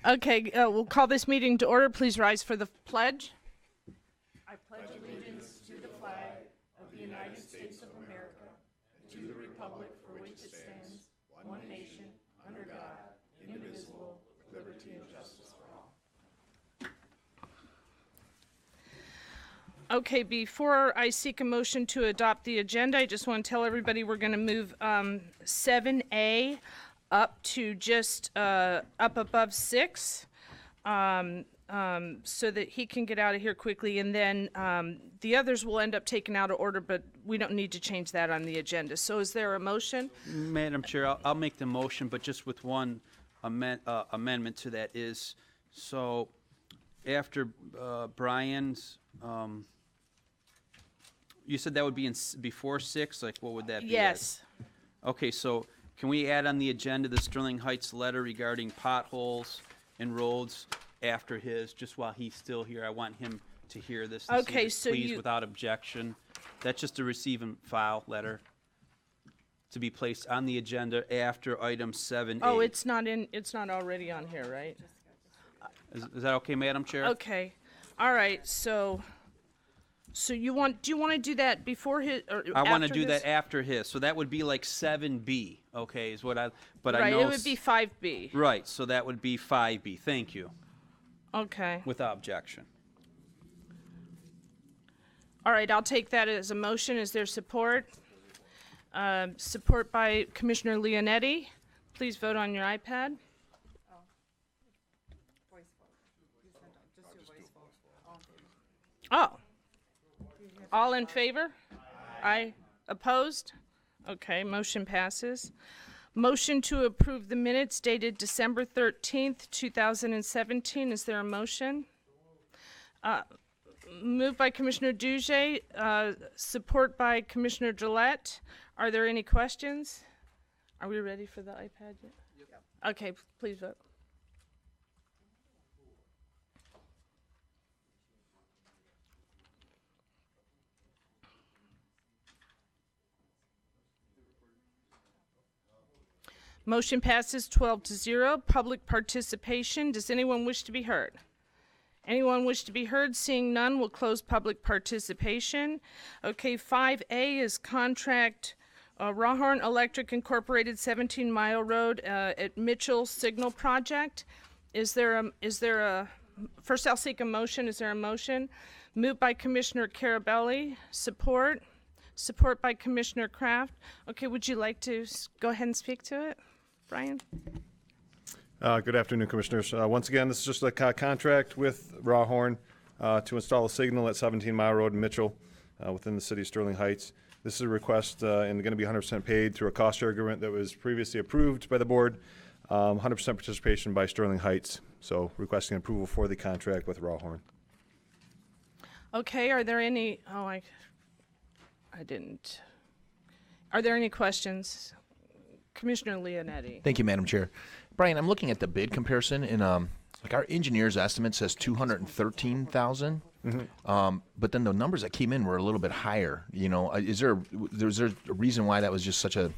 Okay, we'll call this meeting to order. Please rise for the pledge. I pledge allegiance to the flag of the United States of America, to the republic for which it stands, one nation, under God, indivisible, with liberty and justice for all. Okay, before I seek a motion to adopt the agenda, I just want to tell everybody we're going to move 7A up to just up above 6 so that he can get out of here quickly. And then the others will end up taken out of order, but we don't need to change that on the agenda. So is there a motion? Madam Chair, I'll make the motion, but just with one amendment to that is, so after Brian's, you said that would be before 6? Like, what would that be? Yes. Okay, so can we add on the agenda the Sterling Heights letter regarding potholes and roads after his, just while he's still here? I want him to hear this. Okay, so please, without objection. That's just a receive and file letter to be placed on the agenda after item 7A. Oh, it's not already on here, right? Is that okay, Madam Chair? Okay. All right, so do you want to do that before his or I want to after do his? that after his, so that would be like 7B, okay, is what but Right, I know. it would be 5B. Right, so that would be 5B, thank you, Okay. without objection. All right, I'll take that as a motion. Is there support? Support by Commissioner Leonetti. Please vote on your iPad. Oh. All in favor? Aye. Opposed? Okay, motion passes. Motion to approve the minutes dated December 13th, 2017. Is there a motion? Moved by Commissioner Duge, support by Commissioner Gillette. Are there any questions? Are we ready for the iPad yet? Yep. Okay, please vote. Motion passes 12-0. Public participation. Does anyone wish to be heard? Anyone wish to be heard? Seeing none, we'll close public participation. Okay, 5A is contract Rauhorn Electric Incorporated 17 Mile Road at Mitchell Signal Project. Is there a, first I'll seek a motion. Is there a motion? Moved by Commissioner Carabelli. Support by Commissioner Kraft. Okay, would you like to go ahead and speak to it, Brian? Good afternoon, Commissioners. Once again, this is just a contract with Rauhorn to install a signal at 17 Mile Road in Mitchell within the city of Sterling Heights. This is a request and going to be 100% paid through a cost share agreement that was previously approved by the board, 100% participation by Sterling Heights. So requesting approval for the contract with Rauhorn. Okay, are there any, I didn't. Are there any questions? Commissioner Leonetti. Thank you, Madam Chair. Brian, I'm looking at the bid comparison, and like our engineer's estimate says $213,000, but then the numbers that came in were a little bit higher. You know, is there a reason why that was just such a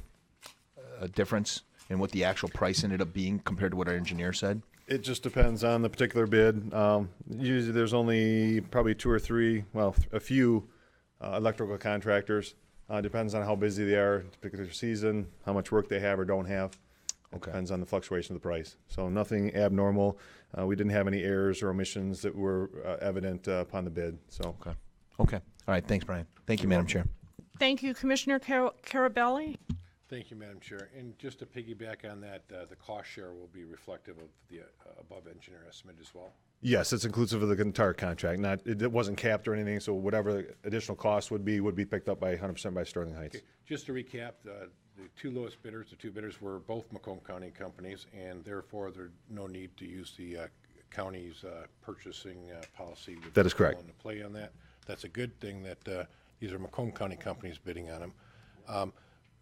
difference in what the actual price ended up being compared to what our engineer said? It just depends on the particular bid. Usually there's only probably two or three, well, a few electrical contractors. Depends on how busy they are, particular season, how much work they have or don't have. It depends on the fluctuation of the price. So nothing abnormal. We didn't have any errors or omissions that were evident upon the bid. So Okay. All right. Thanks, Brian. Thank you, Madam Chair. Thank you, Commissioner Carabelli. Thank you, Madam Chair. And just to piggyback on that, the cost share will be reflective of the above engineer estimate as well. yes, it's inclusive of the entire contract. It wasn't capped or anything. So whatever additional cost would be picked up by 100% by Sterling Heights. Okay. Just to recap, the two lowest bidders, the two bidders were both Macomb County companies, and therefore there's no need to use the county's purchasing policy. That is correct. To play on that. That's a good thing that these are Macomb County companies bidding on them.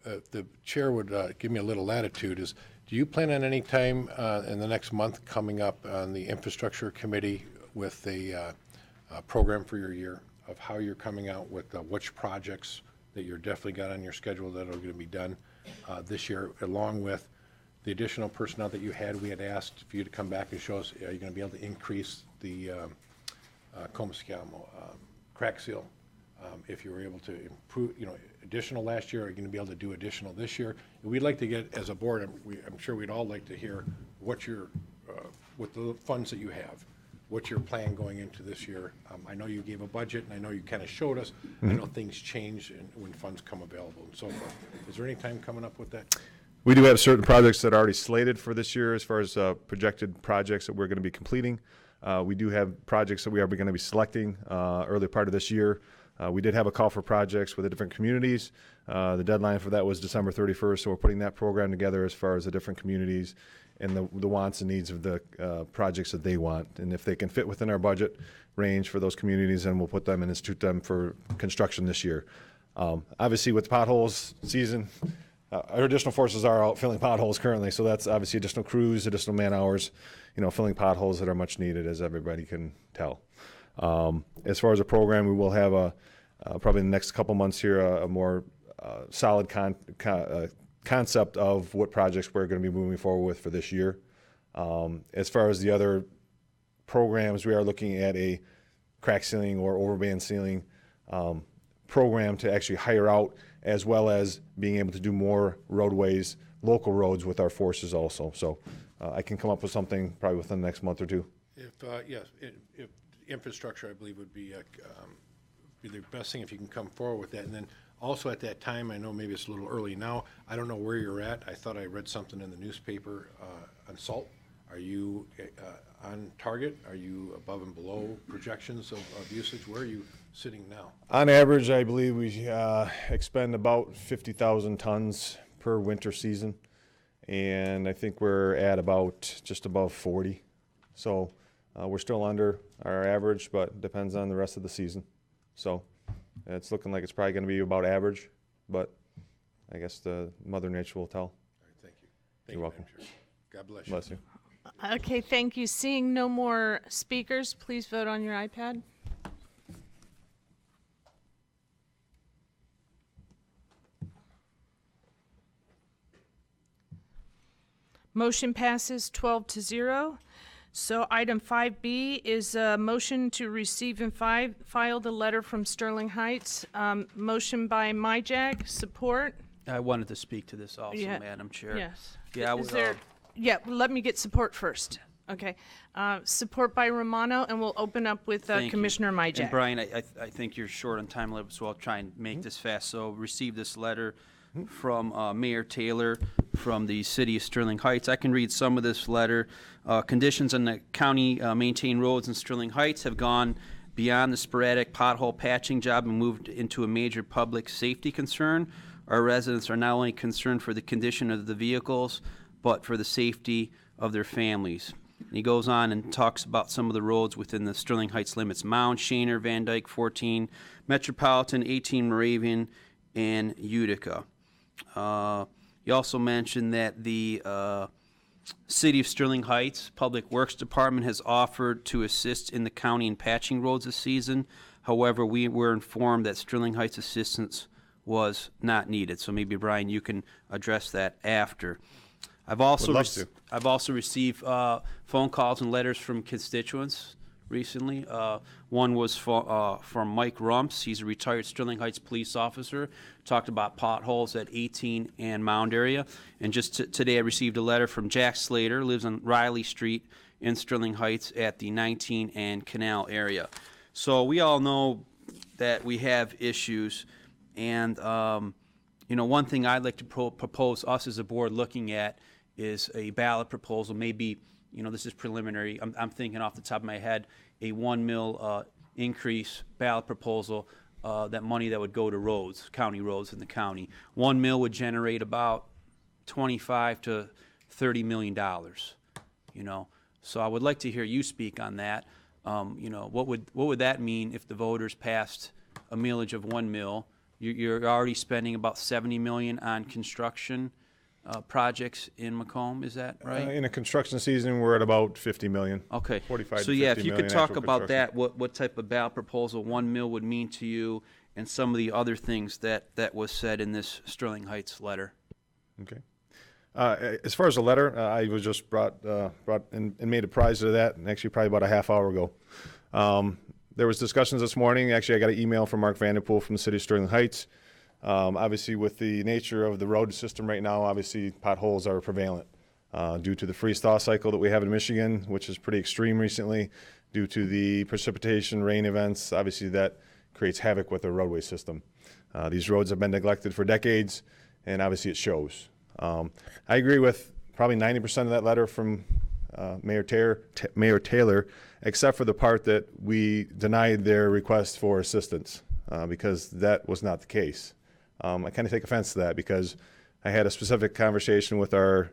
The chair would give me a little latitude. Do you plan on any time in the next month coming up on the infrastructure committee with a program for your year of how you're coming out with which projects that you're definitely got on your schedule that are going to be done this year, along with the additional personnel that you had, we had asked for you to come back and show us, are you going to be able to increase the crack seal? If you were able to improve, additional last year, are you going to be able to do additional this year? And we'd like to get, as a board, I'm sure we'd all like to hear what your, with the funds that you have, what's your plan going into this year? I know you gave a budget, and I know you kind of showed us. I know things change when funds come available and so forth. Is there any time coming up with that? We do have certain projects that are already slated for this year as far as projected projects that we're going to be completing. We do have projects that we are going to be selecting early part of this year. We did have a call for projects with the different communities. The deadline for that was December 31st, so we're putting that program together as far as the different communities and the wants and needs of the projects that they want. And if they can fit within our budget range for those communities, then we'll put them and institute them for construction this year. Obviously, with potholes season, our additional forces are out filling potholes currently, so that's obviously additional crews, additional man hours, filling potholes that are much needed, as everybody can tell. As far as a program, we will have probably in the next couple months here a more solid concept of what projects we're going to be moving forward with for this year. As far as the other programs, we are looking at a crack sealing or overband sealing program to actually hire out, as well as being able to do more roadways, local roads with our forces also. So I can come up with something probably within the next month or two. Yes, if infrastructure, I believe, would be the best thing if you can come forward with that. And then also at that time, I know maybe it's a little early now, I don't know where you're at. I thought I read something in the newspaper on salt. Are you on target? Are you above and below projections of usage? Where are you sitting now? On average, I believe we expend about 50,000 tons per winter season, and I think we're at about just above 40. So we're still under our average, but depends on the rest of the season. So it's looking like it's probably going to be about average, but I guess the Mother Nature will tell. All right, thank you. You're welcome. God bless you. Bless you. Okay, thank you. Seeing no more speakers, please vote on your iPad. Motion passes 12-0. So item 5B is a motion to receive and file the letter from Sterling Heights. Motion by Mijac, support. I wanted to speak to this also, Yeah. Madam Chair. Yes. Yeah, Is there, let me get support first. Okay. Support by Romano, and we'll open up with Thank you. Commissioner Mijac. And Brian, I think you're short on time limit, so I'll try and make this fast. So receive this letter from Mayor Taylor from the city of Sterling Heights. I can read some of this letter. Conditions on the county maintained roads in Sterling Heights have gone beyond the sporadic pothole patching job and moved into a major public safety concern. Our residents are not only concerned for the condition of the vehicles, but for the safety of their families. And he goes on and talks about some of the roads within the Sterling Heights limits: Mound, Shaner, Van Dyke, 14, Metropolitan, 18, Moravian, and Utica. He also mentioned that the City of Sterling Heights Public Works Department has offered to assist in the county in patching roads this season. However, we were informed that Sterling Heights assistance was not needed. So maybe, Brian, you can address that after. I've also received phone calls and letters from constituents recently. One was from Mike Rumps. He's a retired Sterling Heights police officer. Talked about potholes at 18 and Mound area. And just today I received a letter from Jack Slater, lives on Riley Street in Sterling Heights at the 19 and Canal area. So we all know that we have issues. And, one thing I'd like to propose us as a board looking at is a ballot proposal. Maybe, this is preliminary. I'm thinking off the top of my head, a 1 mil increase ballot proposal, that money that would go to roads, county roads in the county. 1 mil would generate about $25 to $30 million, So I would like to hear you speak on that. What would that mean if the voters passed a millage of 1 mil? You're already spending about $70 million on construction projects in Macomb, is that right? In a construction season, we're at about 50 million. Okay. 45 so to yeah, 50 if you million could talk actual about construction. that, what type of ballot proposal 1 mil would mean to you, and some of the other things that was said in this Sterling Heights letter. Okay. As far as the letter, I was just brought and made apprised of that, and actually probably about a half hour ago. There was discussions this morning. Actually, I got an email from Mark Vanderpool from the city of Sterling Heights. Obviously, with the nature of the road system right now, obviously potholes are prevalent due to the freeze-thaw cycle that we have in Michigan, which is pretty extreme recently, due to the precipitation, rain events. Obviously, that creates havoc with the roadway system. These roads have been neglected for decades, and obviously it shows. I agree with probably 90% of that letter from Mayor Taylor, except for the part that we denied their request for assistance, because that was not the case. I kind of take offense to that, because I had a specific conversation with our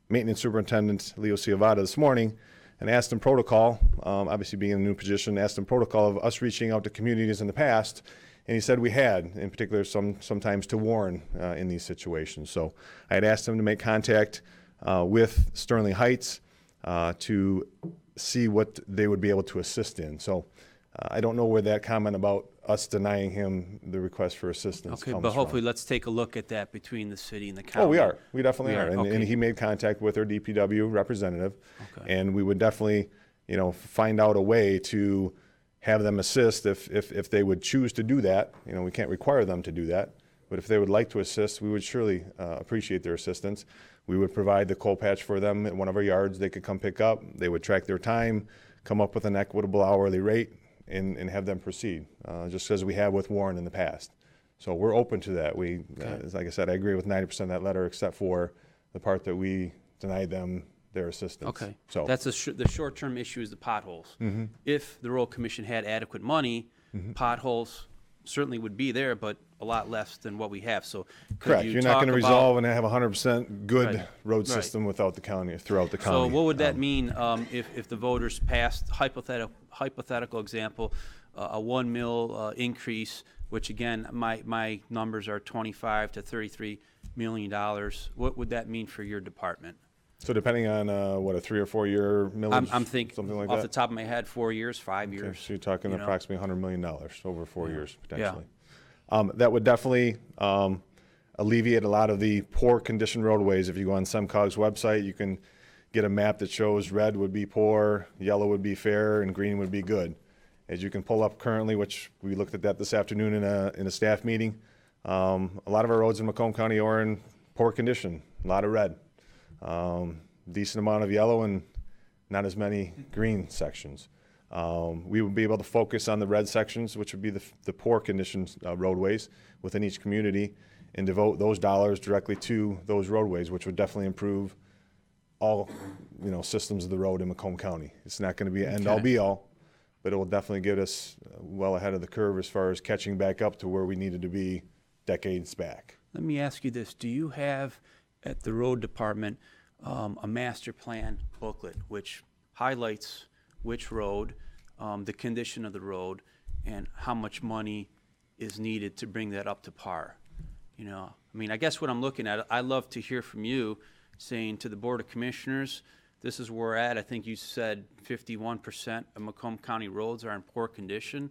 maintenance superintendent, Leo Ciavata, this morning, and asked him protocol, obviously being in a new position, asked him protocol of us reaching out to communities in the past, and he said we had, in particular sometimes to warn in these situations. So I had asked him to make contact with Sterling Heights to see what they would be able to assist in. So I don't know where that comment about us denying him the request for assistance Okay, comes but hopefully from. let's take a look at that between the city and the county. Oh, we are. We definitely We are. are, And okay. he made contact with our DPW representative. Okay. And we would definitely, find out a way to have them assist if they would choose to do that. We can't require them to do that. But if they would like to assist, we would surely appreciate their assistance. We would provide the coal patch for them at one of our yards. They could come pick up. They would track their time, come up with an equitable hourly rate, and have them proceed, just as we have with Warren in the past. So we're open to that. Like I said, I agree with 90% of that letter, except for the part that we denied them their assistance. Okay, So that's the short-term issue is the potholes. If the road commission had adequate money, potholes certainly would be there, but a lot less than what we have. So could correct. you You're not talk going to about- resolve and have a 100% good Right. road Right. system without the county, throughout the So county. what would that mean if the voters passed, hypothetical example, a 1 mil increase, which again, my numbers are $25 to $33 million. What would that mean for your department? So depending on what, a 3 or 4 year millage, I'm thinking something like off that. the top of my head, 4 years, 5 Okay, years. so you're talking you know? approximately $100 million over 4 years potentially. Yeah. That would definitely alleviate a lot of the poor condition roadways. If you go on SEMCOG's website, you can get a map that shows red would be poor, yellow would be fair, and green would be good. As you can pull up currently, which we looked at that this afternoon in a staff meeting, a lot of our roads in Macomb County are in poor condition, a lot of red. Decent amount of yellow and not as many green sections. We would be able to focus on the red sections, which would be the poor conditions roadways within each community, and devote those dollars directly to those roadways, which would definitely improve all systems of the road in Macomb County. It's not going to be an end-all be-all, but it will definitely get us well ahead of the curve as far as catching back up to where we needed to be decades back. Let me ask you this. Do you have at the road department a master plan booklet which highlights which road, the condition of the road, and how much money is needed to bring that up to par? I guess what I'm looking at, I'd love to hear from you saying to the Board of Commissioners, this is where we're at. I think you said 51% of Macomb County roads are in poor condition.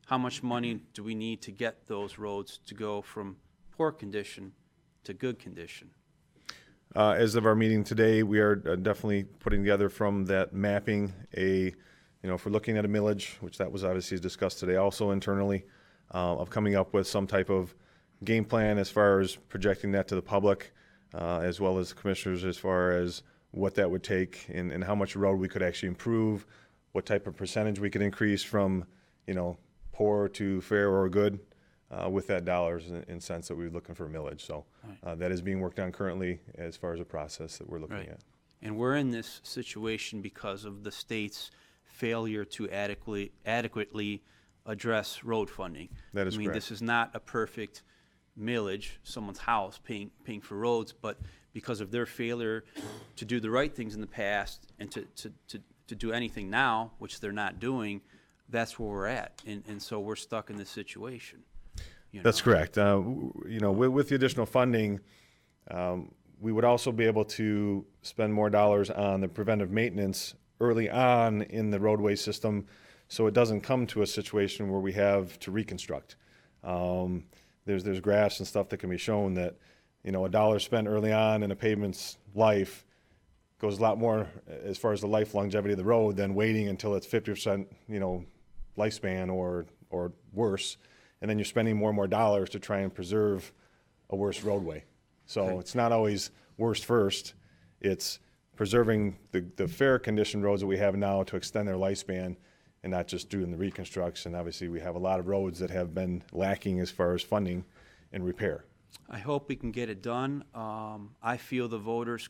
How much money do we need to get those roads to go from poor condition to good condition? As of our meeting today, we are definitely putting together from that mapping if we're looking at a millage, which that was obviously discussed today also internally, of coming up with some type of game plan as far as projecting that to the public, as well as the commissioners as far as what that would take and how much road we could actually improve, what type of percentage we could increase from, poor to fair or good, with that dollars and cents that we're looking for millage. So that is being worked on currently as far as a process that we're looking Right. at. And we're in this situation because of the state's failure to adequately address road funding. That is correct. This is not a perfect millage, someone's house paying for roads, but because of their failure to do the right things in the past and to do anything now, which they're not doing, that's where we're at. And so we're stuck in this situation. That's correct. With the additional funding, we would also be able to spend more dollars on the preventive maintenance early on in the roadway system, so it doesn't come to a situation where we have to reconstruct. There's graphs and stuff that can be shown that a dollar spent early on in a pavement's life goes a lot more as far as the life longevity of the road than waiting until it's 50%, lifespan or worse. And then you're spending more and more dollars to try and preserve a worse roadway. So it's not always worst first. It's preserving the fair condition roads that we have now to extend their lifespan and not just doing the reconstruction. Obviously, we have a lot of roads that have been lacking as far as funding and repair. I hope we can get it done. I feel the voters'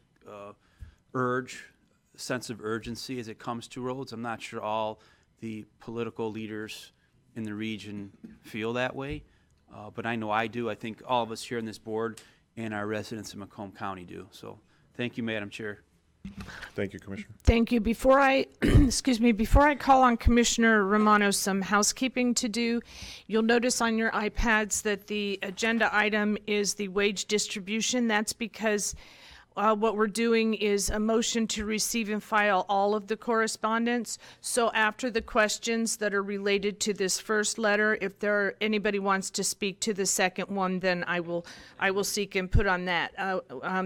sense of urgency as it comes to roads. I'm not sure all the political leaders in the region feel that way, but I know I do. I think all of us here on this board and our residents in Macomb County do. So thank you, Madam Chair. Thank you, Commissioner. Thank you. Before I, before I call on Commissioner Romano, some housekeeping to do. You'll notice on your iPads that the agenda item is the wage distribution. That's because what we're doing is a motion to receive and file all of the correspondence. So after the questions that are related to this first letter, if anybody wants to speak to the second one, then I will seek input on that.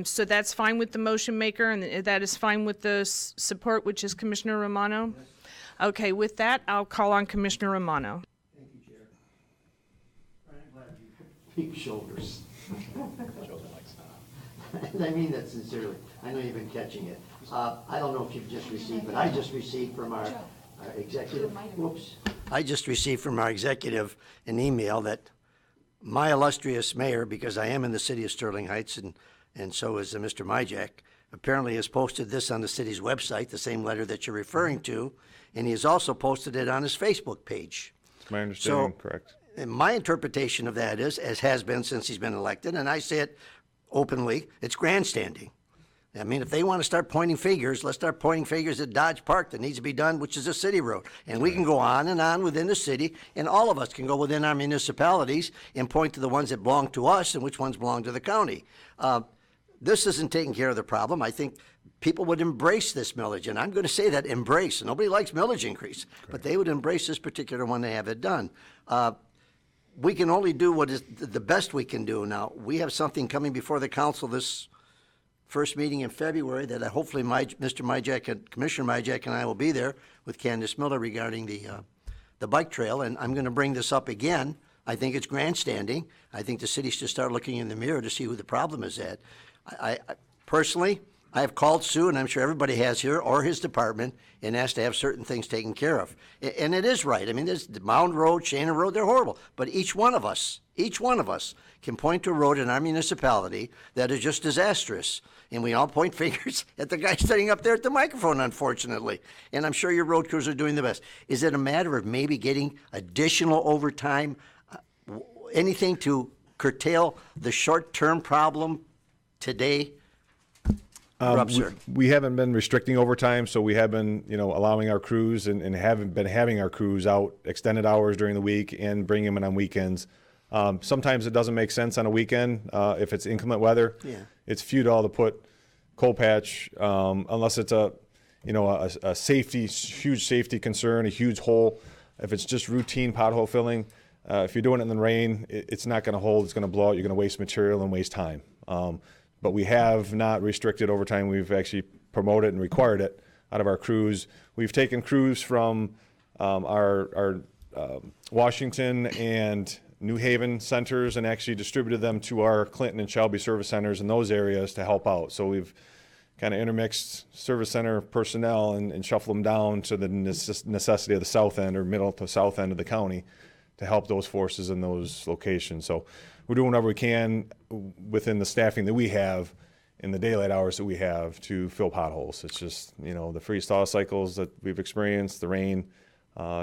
So that's fine with the motion maker, and that is fine with the support, which is Commissioner Romano? Okay, with that, I'll call on Commissioner Romano. Thank you, Chair. I'm glad you have big shoulders. And I mean that sincerely. I know you've been catching it. I don't know if you've just received, but I just received from our executive, I just received from our executive an email that my illustrious mayor, because I am in the city of Sterling Heights, and so is Mr. Mijac, apparently has posted this on the city's website, the same letter that you're referring to, and he has also posted it on his Facebook page. It's my understanding, correct. And my interpretation of that is, as has been since he's been elected, and I say it openly, it's grandstanding. I mean, if they want to start pointing fingers, let's start pointing fingers at Dodge Park that needs to be done, which is a city road. And we can go on and on within the city, and all of us can go within our municipalities and point to the ones that belong to us and which ones belong to the county. This isn't taking care of the problem. I think people would embrace this millage, and I'm going to say that, embrace. Nobody likes millage increase, but they would embrace this particular one to have it done. We can only do what is the best we can do. Now, we have something coming before the council this first meeting in February that hopefully Mr. Mijac and Commissioner Mijac and I will be there with Candace Miller regarding the bike trail, and I'm going to bring this up again. I think it's grandstanding. I think the city should start looking in the mirror to see who the problem is at. I personally, I have called Sue, and I'm sure everybody has here, or his department, and asked to have certain things taken care of. And it is right. I mean, there's the Mound Road, Shannon Road, they're horrible. But each one of us can point to a road in our municipality that is just disastrous. And we all point fingers at the guy sitting up there at the microphone, unfortunately. And I'm sure your road crews are doing the best. Is it a matter of maybe getting additional overtime, anything to curtail the short-term problem today? We haven't been restricting overtime, so we have been, allowing our crews and haven't been having our crews out extended hours during the week and bringing them in on weekends. Sometimes it doesn't make sense on a weekend if it's inclement weather. Yeah. It's futile to put coal patch unless it's a huge safety concern, a huge hole. If it's just routine pothole filling, if you're doing it in the rain, it's not going to hold. It's going to blow out. You're going to waste material and waste time. But we have not restricted overtime. We've actually promoted and required it out of our crews. We've taken crews from our Washington and New Haven centers and actually distributed them to our Clinton and Shelby service centers in those areas to help out. So we've kind of intermixed service center personnel and shuffled them down to the necessity of the south end or middle to south end of the county to help those forces in those locations. So we're doing whatever we can within the staffing that we have in the daylight hours that we have to fill potholes. It's just, the freeze-thaw cycles that we've experienced, the rain,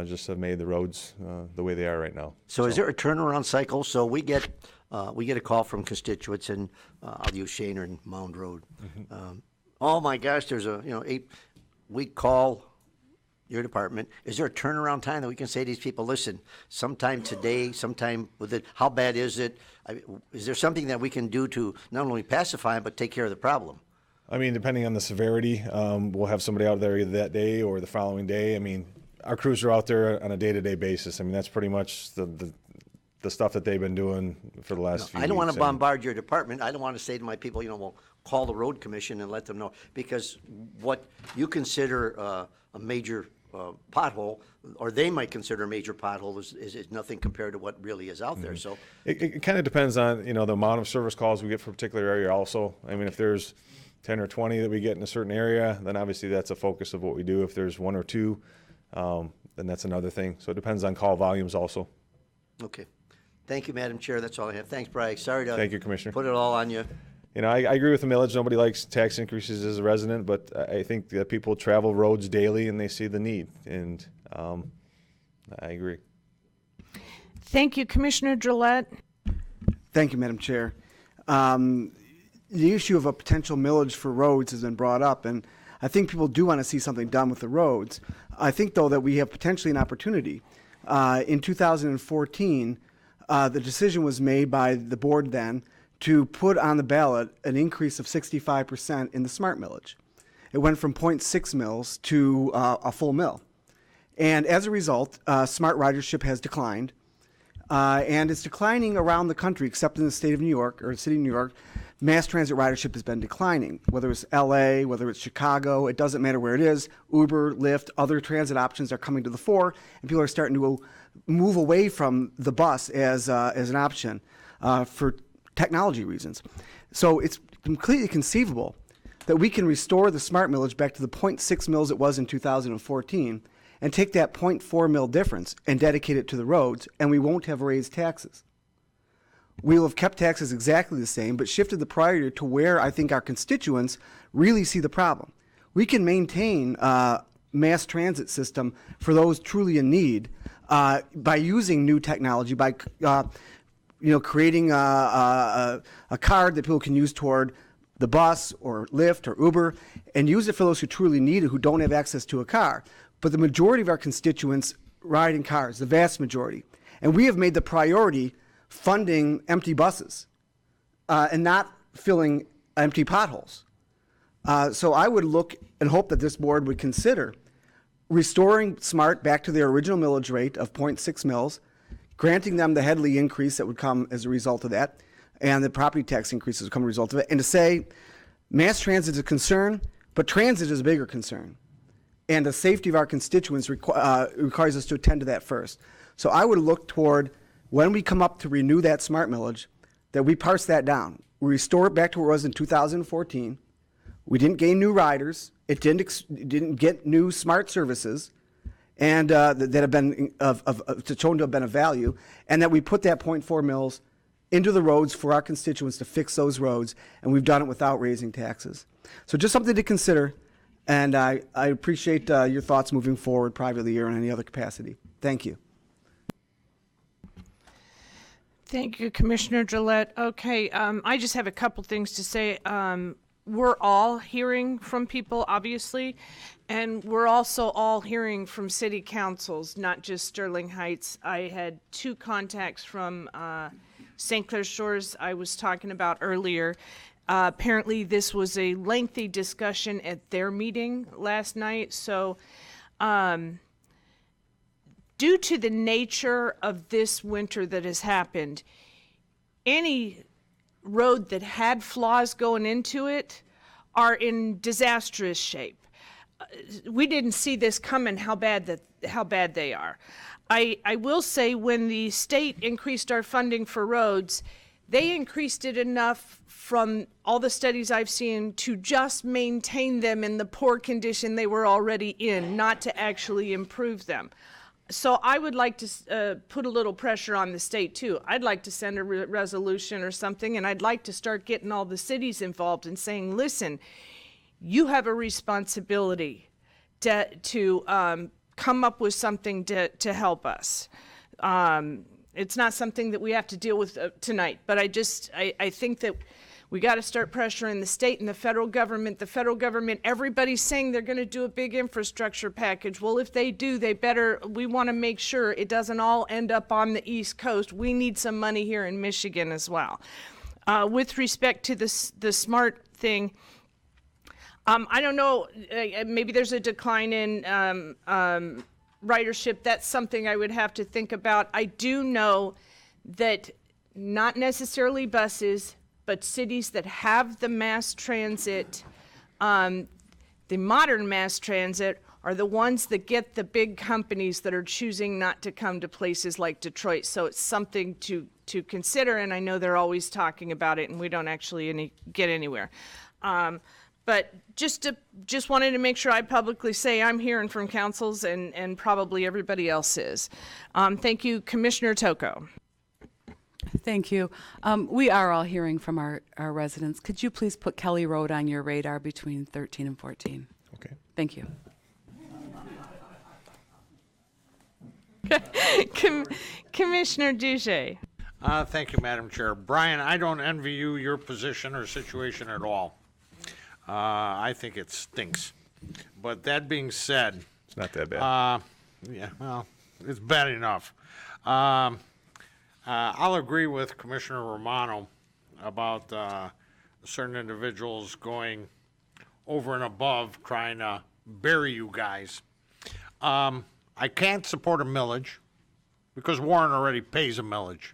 just have made the roads the way they are right now. So is there a turnaround cycle? So we get a call from constituents, and I'll use Shaner and Mound Road. Mm-hmm. Oh my gosh, there's a 8-week call. Your department, is there a turnaround time that we can say to these people, listen, sometime today, sometime with it, how bad is it? Is there something that we can do to not only pacify but take care of the problem? I mean, depending on the severity, we'll have somebody out there either that day or the following day. I mean, our crews are out there on a day-to-day basis. I mean, that's pretty much the the stuff that they've been doing for the last few I don't want weeks. to bombard your department. I don't want to say to my people, well, call the road commission and let them know. Because what you consider a major pothole, or they might consider a major pothole, is nothing compared to what really is out there. So It kind of depends on, the amount of service calls we get for a particular area also. I mean, if there's 10 or 20 that we get in a certain area, then obviously that's a focus of what we do. If there's 1 or 2, then that's another thing. So it depends on call volumes also. okay. Thank you, Madam Chair. That's all I have. Thanks, Brian. Sorry to Thank you, Commissioner. put it all on you. I agree with the millage. Nobody likes tax increases as a resident, but I think that people travel roads daily and they see the need, and I agree. Thank you, Commissioner Gillette. Thank you, Madam Chair. The issue of a potential millage for roads has been brought up, and I think people do want to see something done with the roads. I think, though, that we have potentially an opportunity. In 2014, the decision was made by the board then to put on the ballot an increase of 65% in the smart millage. It went from 0.6 mils to a full mill. And as a result, smart ridership has declined. And it's declining around the country, except in the state of New York, or the city of New York. Mass transit ridership has been declining, whether it's LA, whether it's Chicago, it doesn't matter where it is. Uber, Lyft, other transit options are coming to the fore, and people are starting to move away from the bus as an option for technology reasons. So it's completely conceivable that we can restore the smart millage back to the 0.6 mils it was in 2014 and take that 0.4 mil difference and dedicate it to the roads, and we won't have raised taxes. We will have kept taxes exactly the same, but shifted the priority to where I think our constituents really see the problem. We can maintain mass transit system for those truly in need by using new technology, by creating a card that people can use toward the bus or Lyft or Uber, and use it for those who truly need it, who don't have access to a car. But the majority of our constituents ride in cars, the vast majority. And we have made the priority funding empty buses and not filling empty potholes. So I would look and hope that this board would consider restoring SMART back to their original millage rate of 0.6 mils, granting them the Headley increase that would come as a result of that, and the property tax increases would come as a result of it, and to say mass transit is a concern, but transit is a bigger concern. And the safety of our constituents requires us to attend to that first. So I would look toward, when we come up to renew that smart millage, that we parse that down. We restore it back to where it was in 2014. We didn't gain new riders. It didn't get new smart services, and that have been shown to have been of value, and that we put that 0.4 mils into the roads for our constituents to fix those roads, and we've done it without raising taxes. So just something to consider, and I appreciate your thoughts moving forward privately or in any other capacity. Thank you. Thank you, Commissioner Gillette. Okay, I just have a couple things to say. We're all hearing from people, obviously, and we're also all hearing from city councils, not just Sterling Heights. I had 2 contacts from St. Clair Shores I was talking about earlier. Apparently, this was a lengthy discussion at their meeting last night, so due to the nature of this winter that has happened, any road that had flaws going into it are in disastrous shape. We didn't see this coming, how bad they are. I will say, when the state increased our funding for roads, they increased it enough from all the studies I've seen to just maintain them in the poor condition they were already in, not to actually improve them. So I would like to put a little pressure on the state too. I'd like to send a resolution or something, and I'd like to start getting all the cities involved and saying, listen, you have a responsibility to come up with something to help us. It's not something that we have to deal with tonight, but I think that we got to start pressuring the state and the federal government. The federal government, everybody's saying they're going to do a big infrastructure package. Well, if they do, we want to make sure it doesn't all end up on the East Coast. We need some money here in Michigan as well. With respect to the SMART thing, I don't know, maybe there's a decline in ridership. That's something I would have to think about. I do know that not necessarily buses, but cities that have the mass transit, the modern mass transit, are the ones that get the big companies that are choosing not to come to places like Detroit. So it's something to consider, and I know they're always talking about it, and we don't actually get anywhere. But just wanted to make sure I publicly say I'm hearing from councils, and probably everybody else is. Thank you, Commissioner Toko. Thank you. We are all hearing from our residents. Could you please put Kelly Road on your radar between 13 and 14? Okay. Thank you. Commissioner Duche. Thank you, Madam Chair. Brian, I don't envy you your position or situation at all. I think it stinks. But that being said, It's not that bad. yeah, well, it's bad enough. I'll agree with Commissioner Romano about certain individuals going over and above trying to bury you guys. I can't support a millage because Warren already pays a millage.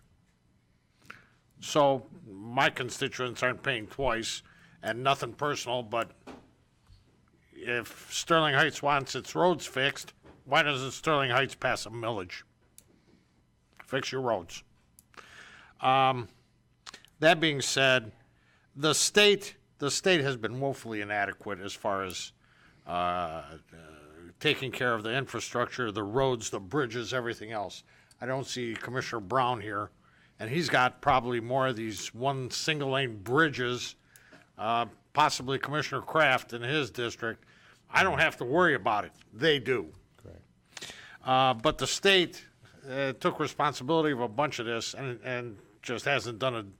So my constituents aren't paying twice, and nothing personal, but if Sterling Heights wants its roads fixed, why doesn't Sterling Heights pass a millage? Fix your roads. That being said, the state has been woefully inadequate as far as taking care of the infrastructure, the roads, the bridges, everything else. I don't see Commissioner Brown here, and he's got probably more of these one single lane bridges, possibly Commissioner Kraft in his district. I don't have to worry about it. They do. Correct. But the state took responsibility of a bunch of this and just hasn't done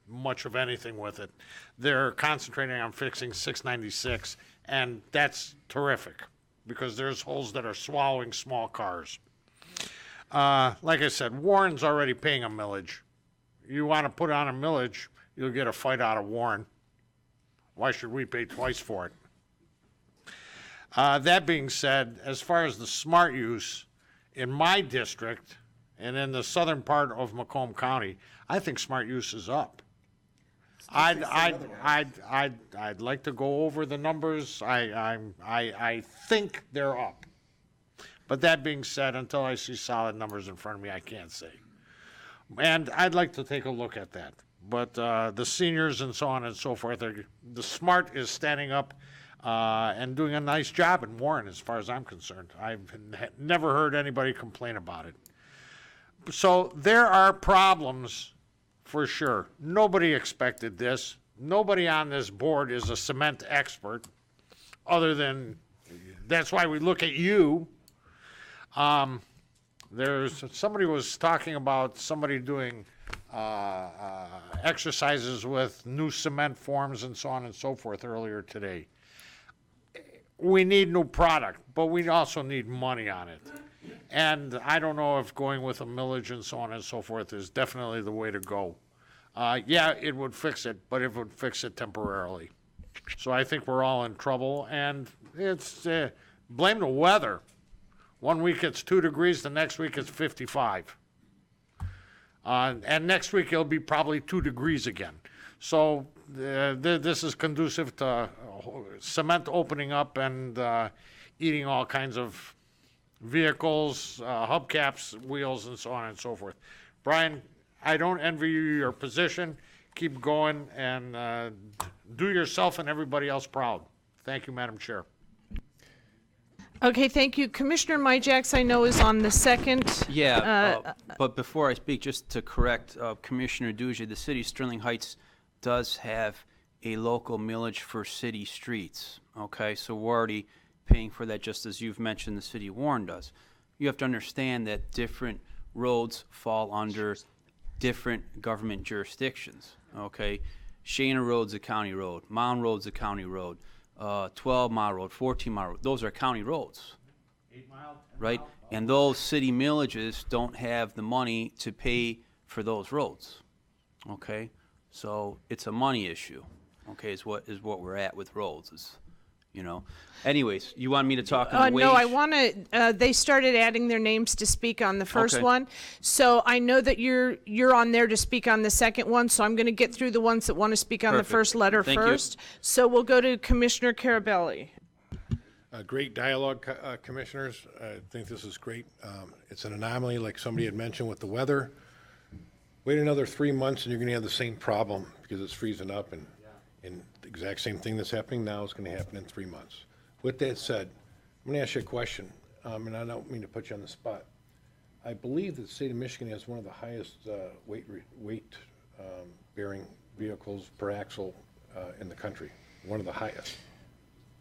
much of anything with it. They're concentrating on fixing 696, and that's terrific because there's holes that are swallowing small cars. Like I said, Warren's already paying a millage. You want to put on a millage, you'll get a fight out of Warren. Why should we pay twice for it? That being said, as far as the smart use, in my district and in the southern part of Macomb County, I think smart use is up. I'd like to go over the numbers. I think they're up. But that being said, until I see solid numbers in front of me, I can't say. And I'd like to take a look at that. But the seniors and so on and so forth, the smart is standing up and doing a nice job in Warren, as far as I'm concerned. I've never heard anybody complain about it. So there are problems for sure. Nobody expected this. Nobody on this board is a cement expert, other than that's why we look at you. Somebody was talking about somebody doing exercises with new cement forms and so on and so forth earlier today. We need new product, but we also need money on it. And I don't know if going with a millage and so on and so forth is definitely the way to go. Yeah, it would fix it, but it would fix it temporarily. So I think we're all in trouble, and it's blame the weather. 1 week it's 2 degrees, the next week it's 55. And next week it'll be probably 2 degrees again. So this is conducive to cement opening up and eating all kinds of vehicles, hubcaps, wheels, and so on and so forth. Brian, I don't envy you your position. Keep going and do yourself and everybody else proud. Thank you, Madam Chair. Okay, thank you. Commissioner Mijac, I know, is on the second. Yeah, but before I speak, just to correct Commissioner Duja, the city of Sterling Heights does have a local millage for city streets, okay? So we're already paying for that, just as you've mentioned the city of Warren does. You have to understand that different roads fall under different government jurisdictions, okay? Shana Road's a county road, Mound Road's a county road, 12-mile road, 14-mile road, those are county roads, 8 mile, right? And those city millages don't have the money to pay for those roads, okay? So it's a money issue, okay, is what we're at with roads. you know. Anyways, you want me to talk on the wage? No, I want to, they started adding their names to speak on the first Okay. one. So I know that you're on there to speak on the second one, so I'm going to get through the ones that want to speak on the Perfect. first letter Thank you. first. So we'll go to Commissioner Carabelli. Great dialogue, Commissioners. I think this is great. It's an anomaly, like somebody had mentioned with the weather. Wait another 3 months and you're going to have the same problem because it's freezing up, and the exact same thing that's happening now is going to happen in 3 months. With that said, I'm going to ask you a question, and I don't mean to put you on the spot. I believe that the state of Michigan has one of the highest weight-bearing vehicles per axle in the country, one of the highest.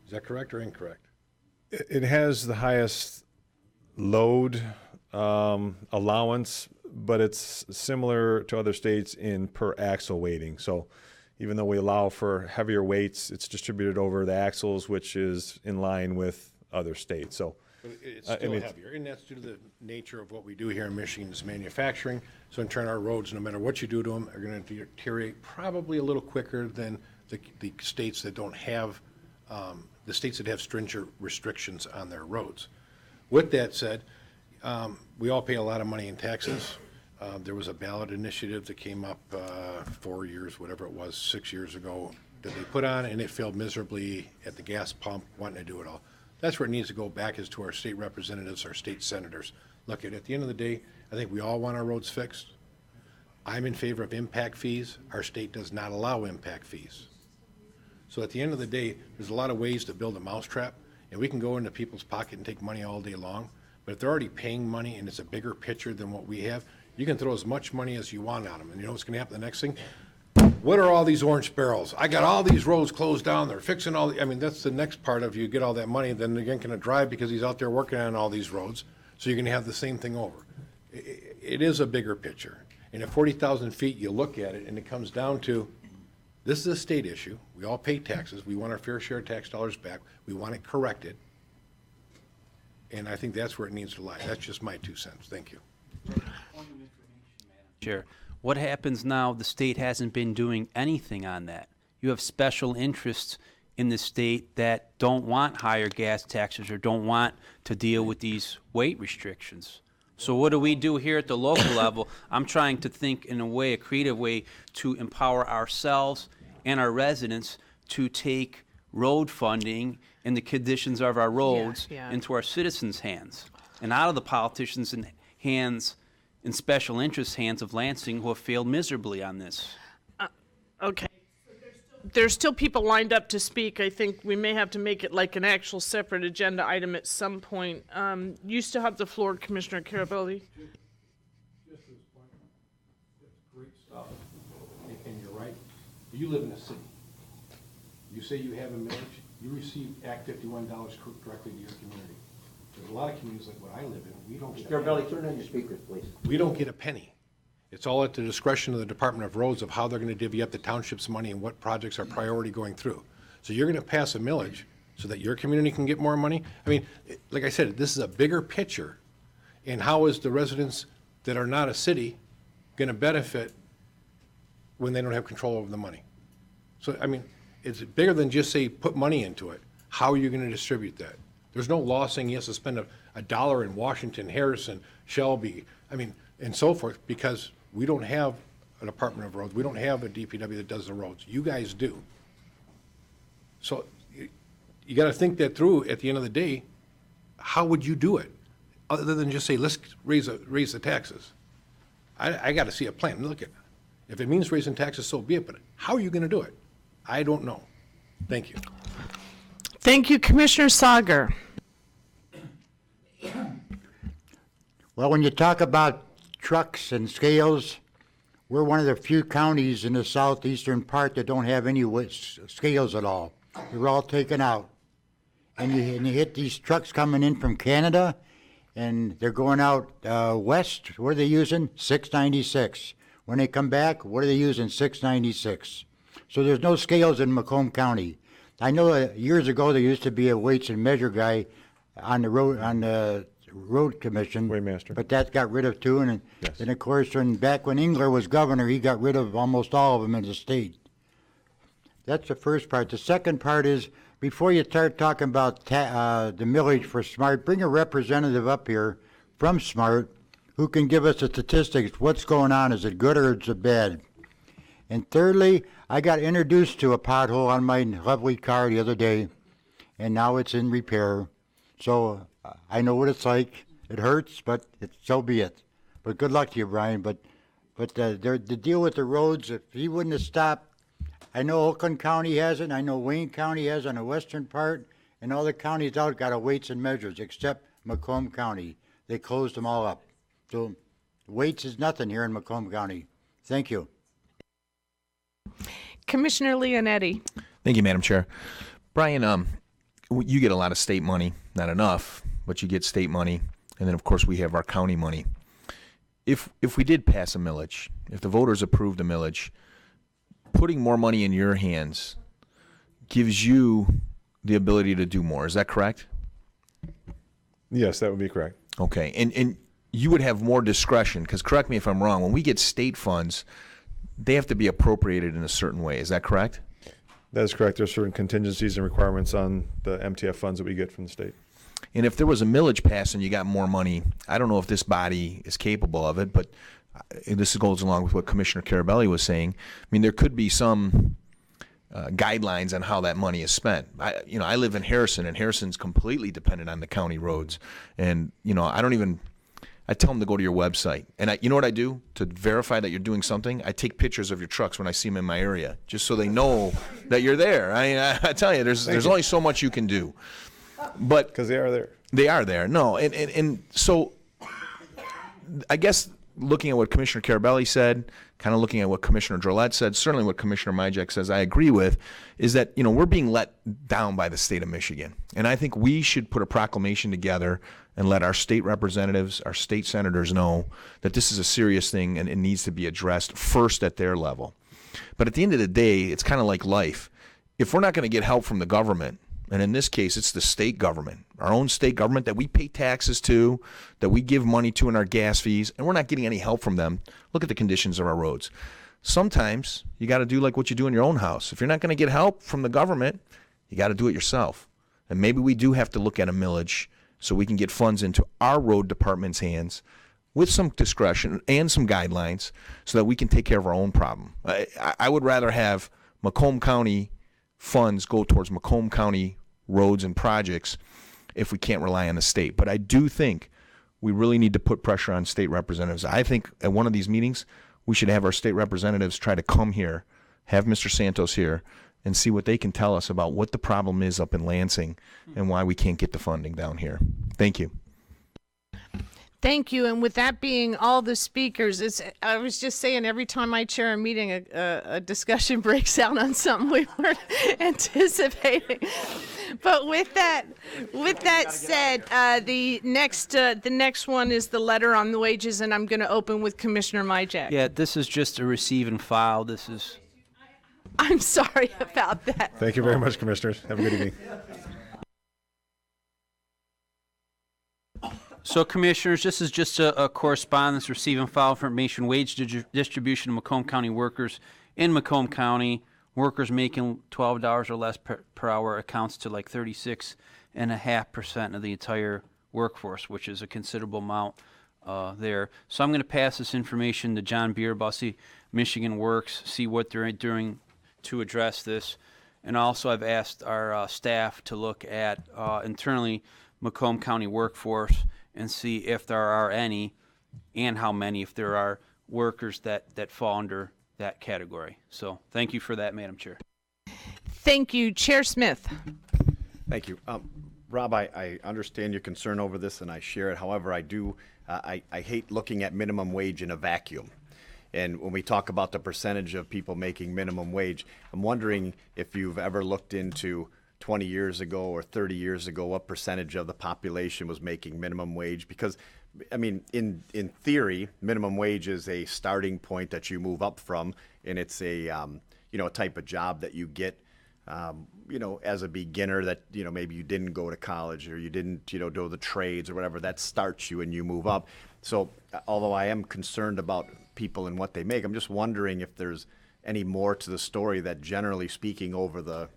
Is that correct or incorrect? It has the highest load allowance, but it's similar to other states in per axle weighting. So even though we allow for heavier weights, it's distributed over the axles, which is in line with other states. So But it's still heavier, and that's due to the nature of what we do here in Michigan is manufacturing. So in turn, our roads, no matter what you do to them, are going to deteriorate probably a little quicker than the states that don't have, the states that have stringent restrictions on their roads. With that said, we all pay a lot of money in taxes. There was a ballot initiative that came up 4 years, whatever it was, 6 years ago, that they put on, and it failed miserably at the gas pump, wanting to do it all. That's where it needs to go back, is to our state representatives, our state senators. Look, at the end of the day, I think we all want our roads fixed. I'm in favor of impact fees. Our state does not allow impact fees. So at the end of the day, there's a lot of ways to build a mousetrap, and we can go into people's pocket and take money all day long. But if they're already paying money and it's a bigger picture than what we have, you can throw as much money as you want on them. And you know what's going to happen the next thing? What are all these orange barrels? I got all these roads closed down. They're fixing all I mean, that's the next part of you get all that money. Then again, going to drive because he's out there working on all these roads. So you're going to have the same thing over. It is a bigger picture. And at 40,000 feet, you look at it and it comes down to, this is a state issue. We all pay taxes. We want our fair share of tax dollars back. We want it corrected. And I think that's where it needs to lie. That's just my 2 cents. Thank you. Chair, what happens now? The state hasn't been doing anything on that. You have special interests in the state that don't want higher gas taxes or don't want to deal with these weight restrictions. So what do we do here at the local level? I'm trying to think in a way, a creative way, to empower ourselves and our residents to take road funding and the conditions of our roads into our citizens' hands and out of the politicians' hands and special interest hands of Lansing who have failed miserably on this. Okay. There's still people lined up to speak. I think we may have to make it like an actual separate agenda item at some point. You still have the floor, Commissioner Carabelli. Just this point, it's great stuff, and you're right. You live in a city. You say you have a millage, you receive Act 51 dollars directly to your community. There's a lot of communities like what I live in, we don't get a penny. turn on your speakers, please. We don't get a penny. It's all at the discretion of the Department of Roads of how they're gonna divvy up the township's money and what projects are priority going through. So you're gonna pass a millage so that your community can get more money? I mean, like I said, this is a bigger picture. And how is the residents that are not a city gonna benefit when they don't have control over the money? So, I mean, it's bigger than just say, put money into it. How are you gonna distribute that? There's no law saying he has to spend a dollar in Washington, Harrison, Shelby, I mean, and so forth, because we don't have a Department of Roads. We don't have a DPW that does the roads. You guys do. So you got to think that through at the end of the day. How would you do it? Other than just say, let's raise the taxes. I got to see a plan. Look at it. If it means raising taxes, so be it. But how are you going to do it? I don't know. Thank you. Thank you, Commissioner Sager. Well, when you talk about trucks and scales, we're one of the few counties in the southeastern part that don't have any scales at all. They're all taken out. And you hit these trucks coming in from Canada, and they're going out west. What are they using? 696. When they come back, what are they using? 696. So there's no scales in Macomb County. I know years ago there used to be a weights and measure guy on the road commission, Waymaster. but that got rid of too. And then of course, back when Engler was governor, he got rid of almost all of them in the state. That's the first part. The second part is before you start talking about the millage for SMART, bring a representative up here from SMART who can give us the statistics. What's going on? Is it good or is it bad? And thirdly, I got introduced to a pothole on my lovely car the other day, and now it's in repair. So I know what it's like. It hurts, but so be it. But good luck to you, Brian. But the deal with the roads, if he wouldn't have stopped, I know Oakland County has it, and I know Wayne County has it on the western part, and all the counties out got a weights and measures except Macomb County. They closed them all up. So weights is nothing here in Macomb County. Thank you. Commissioner Leonetti. Thank you, Madam Chair. Brian, you get a lot of state money, not enough, but you get state money, and then of course we have our county money. If we did pass a millage, if the voters approved a millage, putting more money in your hands gives you the ability to do more. Is that correct? Yes, that would be correct. Okay, and you would have more discretion, because correct me if I'm wrong, when we get state funds, they have to be appropriated in a certain way. Is that correct? That is correct. There are certain contingencies and requirements on the MTF funds that we get from the state. And if there was a millage passed and you got more money, I don't know if this body is capable of it, but this goes along with what Commissioner Carabelli was saying. I mean, there could be some guidelines on how that money is spent. I live in Harrison, and Harrison's completely dependent on the county roads. And, I tell them to go to your website. And you know what I do to verify that you're doing something? I take pictures of your trucks when I see them in my area, just so they know that you're there. I tell you, there's only so much you can do. But because they are there. They are there. No, and so I guess looking at what Commissioner Carabelli said, kind of looking at what Commissioner Drollet said, certainly what Commissioner Mijac says, I agree with, is that we're being let down by the state of Michigan, and I think we should put a proclamation together and let our state representatives, our state senators know that this is a serious thing and it needs to be addressed first at their level. But at the end of the day, it's kind of like life. If we're not going to get help from the government, and in this case, it's the state government, our own state government that we pay taxes to, that we give money to in our gas fees, and we're not getting any help from them. Look at the conditions of our roads. Sometimes you got to do like what you do in your own house. If you're not going to get help from the government, you got to do it yourself. And maybe we do have to look at a millage so we can get funds into our road department's hands with some discretion and some guidelines so that we can take care of our own problem. I would rather have Macomb County funds go towards Macomb County roads and projects if we can't rely on the state. But I do think we really need to put pressure on state representatives. I think at one of these meetings, we should have our state representatives try to come here, have Mr. Santos here, and see what they can tell us about what the problem is up in Lansing and why we can't get the funding down here. Thank you. Thank you. And with that being all the speakers, I was just saying every time I chair a meeting, a discussion breaks out on something we weren't anticipating. But with that said, the next one is the letter on the wages, and I'm going to open with Commissioner Mijac. Yeah, this is just a receive and file. I'm sorry about that. Thank you very much, Commissioners. Have a good evening. So, Commissioners, this is just a correspondence, receive and file information, wage distribution of Macomb County workers in Macomb County. Workers making $12 or less per hour accounts to like 36.5% of the entire workforce, which is a considerable amount there. So I'm going to pass this information to John Bierbussy, Michigan Works, see what they're doing to address this. And also I've asked our staff to look at internally Macomb County workforce and see if there are any and how many, if there are workers that fall under that category. So thank you for that, Madam Chair. Thank you. Chair Smith. Thank you. Rob, I understand your concern over this and I share it. However, I hate looking at minimum wage in a vacuum. And when we talk about the percentage of people making minimum wage, I'm wondering if you've ever looked into 20 years ago or 30 years ago, what percentage of the population was making minimum wage? Because, I mean, in theory, minimum wage is a starting point that you move up from, and it's a, a type of job that you get, as a beginner that, maybe you didn't go to college or you didn't, do the trades or whatever, that starts you and you move up. So although I am concerned about people and what they make, I'm just wondering if there's any more to the story that generally speaking over the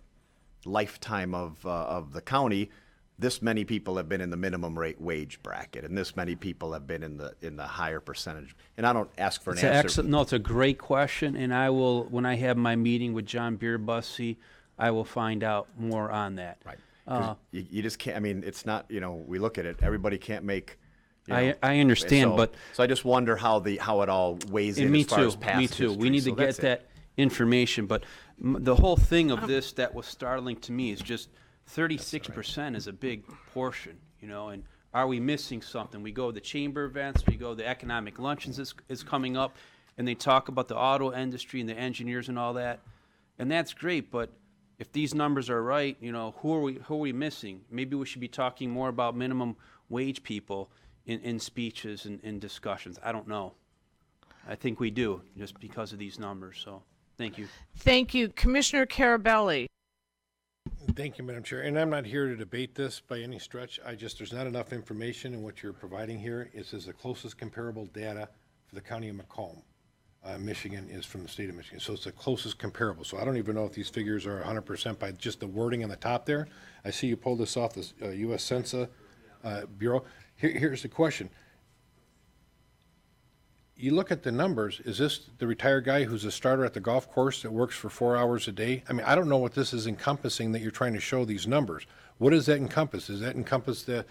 lifetime of the county, this many people have been in the minimum rate wage bracket, and this many people have been in the higher percentage. And I don't ask for an answer. No, it's a great question, and I will, when I have my meeting with John Beerbussy, I will find out more on that. Right. 'Cause you just can't. I mean, it's not. We look at it. Everybody can't make. I understand, so, but so I just wonder how it all weighs in as far as past me too. history. We need So to get that's it. that information, but the whole thing of this that was startling to me is just 36% is a big portion, and are we missing something? We go to the chamber events, we go to the economic luncheons is coming up, and they talk about the auto industry and the engineers and all that, and that's great, but if these numbers are right, who are we missing? Maybe we should be talking more about minimum wage people in speeches and in discussions. I don't know. I think we do, just because of these numbers, so thank you. Thank you. Commissioner Carabelli. Thank you, Madam Chair. And I'm not here to debate this by any stretch. There's not enough information in what you're providing here. It says the closest comparable data for the county of Macomb, Michigan, is from the state of Michigan. So it's the closest comparable. So I don't even know if these figures are 100% by just the wording on the top there. I see you pulled this off the U.S. Census Bureau. Here's the question. You look at the numbers, is this the retired guy who's a starter at the golf course that works for 4 hours a day? I mean, I don't know what this is encompassing that you're trying to show these numbers. What does that encompass? Does that encompass the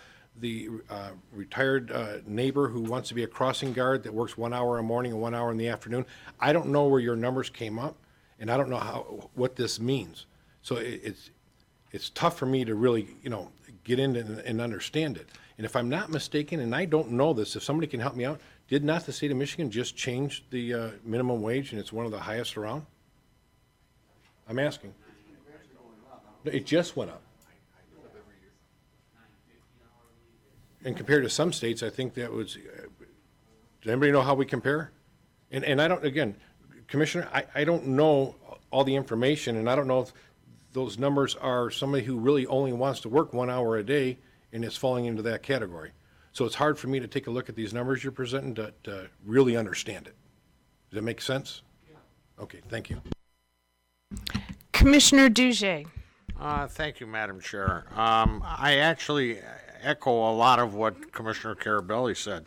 retired neighbor who wants to be a crossing guard that works 1 hour in the morning and 1 hour in the afternoon? I don't know where your numbers came up, and I don't know what this means. So it's tough for me to really, get into and understand it. And if I'm not mistaken, and I don't know this, if somebody can help me out, did not the state of Michigan just change the minimum wage, and it's one of the highest around? I'm asking. It just went up. And compared to some states, I think that was, does anybody know how we compare? And I don't, again, Commissioner, I don't know all the information, and I don't know if those numbers are somebody who really only wants to work 1 hour a day and is falling into that category. So it's hard for me to take a look at these numbers you're presenting to really understand it. Does that make sense? Yeah. Okay, thank you. Commissioner Duge. Thank you, Madam Chair. I actually echo a lot of what Commissioner Carabelli said.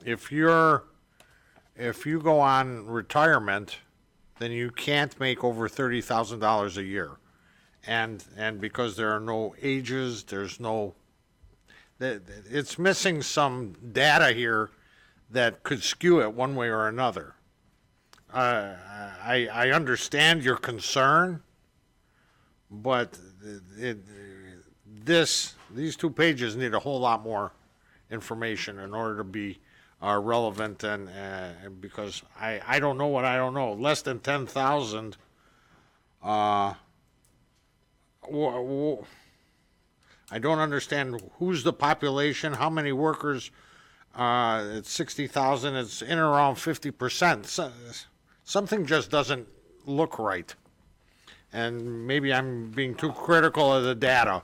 If you go on retirement, then you can't make over $30,000 a year, and because there are no ages, it's missing some data here that could skew it one way or another. I understand your concern, but these 2 pages need a whole lot more information in order to be relevant, and because I don't know what I don't know. Less than 10,000. I don't understand who's the population, how many workers. It's 60,000. It's in and around 50%. So, something just doesn't look right, and maybe I'm being too critical of the data.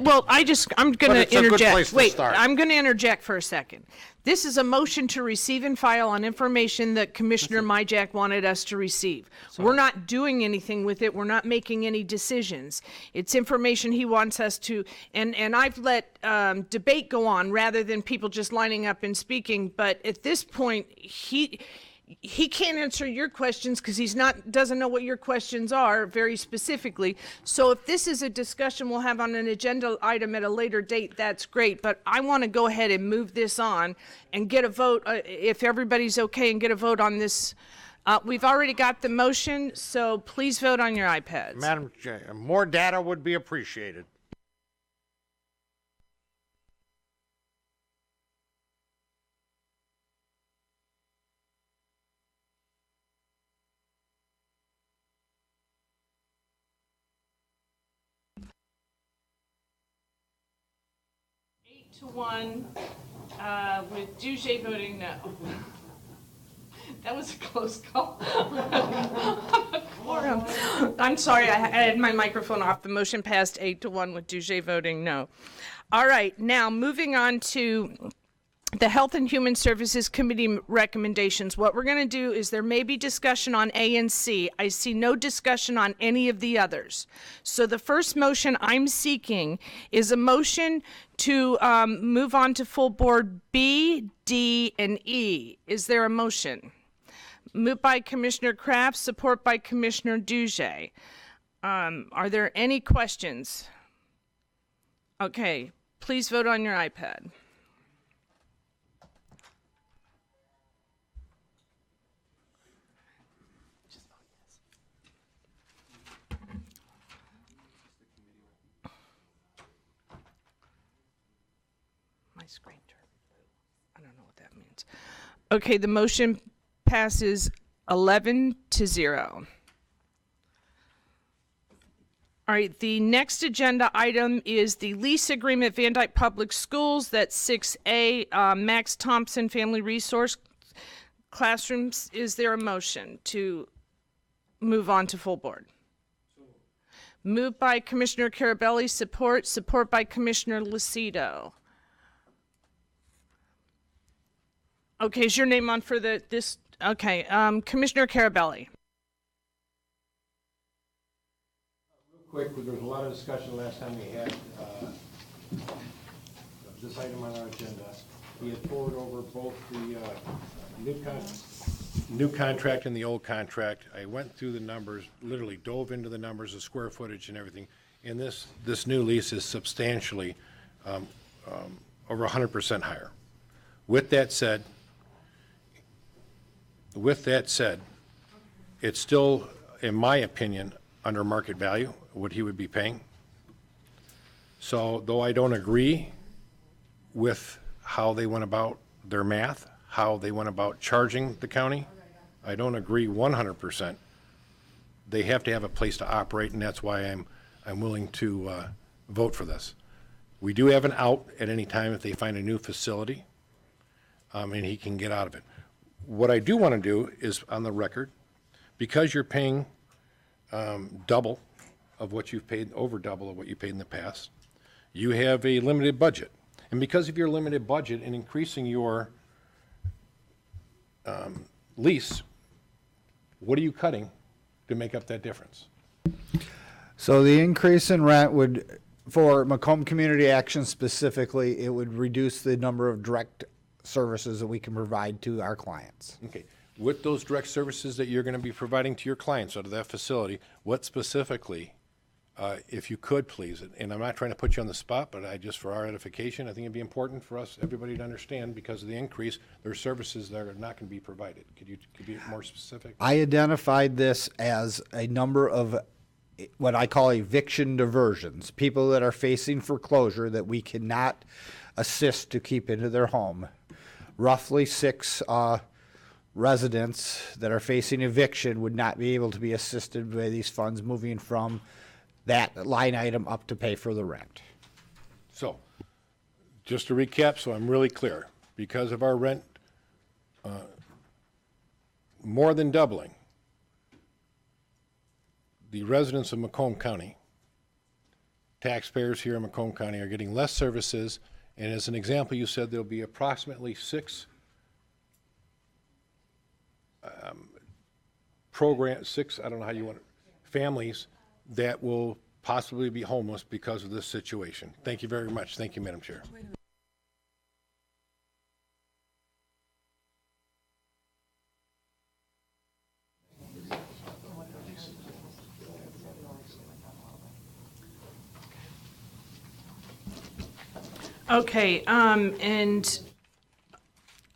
Well, I'm going to interject. Wait, start. I'm going to interject for a second. This is a motion to receive and file on information that Commissioner Mijac wanted us to receive. We're not doing anything with it. We're not making any decisions. It's information he wants us to, and I've let debate go on rather than people just lining up and speaking. But at this point, he can't answer your questions because doesn't know what your questions are very specifically. So if this is a discussion we'll have on an agenda item at a later date, that's great. But I want to go ahead and move this on and get a vote, if everybody's okay, and get a vote on this. We've already got the motion, so please vote on your iPads. Madam Chair, more data would be appreciated. To 1, with Duge voting no. That was a close call. Quorum. I'm sorry, I had my microphone off. The motion passed 8-1 with Duge voting no. All right, now moving on to the Health and Human Services Committee recommendations. What we're going to do is there may be discussion on A and C. I see no discussion on any of the others. So the first motion I'm seeking is a motion to move on to full board B, D, and E. Is there a motion? Moved by Commissioner Kraft, support by Commissioner Duge. Are there any questions? Okay, please vote on your iPad. My screen turned blue. I don't know what that means. Okay, the motion passes 11-0. All right, the next agenda item is the lease agreement, Van Dyke Public Schools. That's 6A, Max Thompson Family Resource Classrooms. Is there a motion to move on to full board? Moved by Commissioner Carabelli, support by Commissioner Lucido. Okay, is your name on for this? Okay, Commissioner Carabelli. Quick, there was a lot of discussion last time we had this item on our agenda. We had forwarded over both the new contract and the old contract. I went through the numbers, literally dove into the numbers, the square footage and everything. And this new lease is substantially over 100% higher. With that said, it's still, in my opinion, under market value, what he would be paying. So though I don't agree with how they went about their math, how they went about charging the county, I don't agree 100%. They have to have a place to operate, and that's why I'm willing to vote for this. We do have an out at any time if they find a new facility, and he can get out of it. What I do want to do is, on the record, because you're paying double of what you've paid, over double of what you paid in the past, you have a limited budget. And because of your limited budget and increasing your lease, what are you cutting to make up that difference? So the increase in rent would, for Macomb Community Action specifically, it would reduce the number of direct services that we can provide to our clients. Okay. With those direct services that you're going to be providing to your clients out of that facility, what specifically, if you could please, and I'm not trying to put you on the spot, but for our edification, I think it'd be important for us, everybody to understand, because of the increase, there are services that are not going to be provided. Could you be more specific? I identified this as a number of what I call eviction diversions, people that are facing foreclosure that we cannot assist to keep into their home. Roughly 6 residents that are facing eviction would not be able to be assisted by these funds moving from that line item up to pay for the rent. So, just to recap, so I'm really clear, because of our rent more than doubling, the residents of Macomb County, taxpayers here in Macomb County, are getting less services. And as an example, you said there'll be approximately 6 I don't know how you want it, families that will possibly be homeless because of this situation. Thank you very much. Thank you, Madam Chair. Okay, and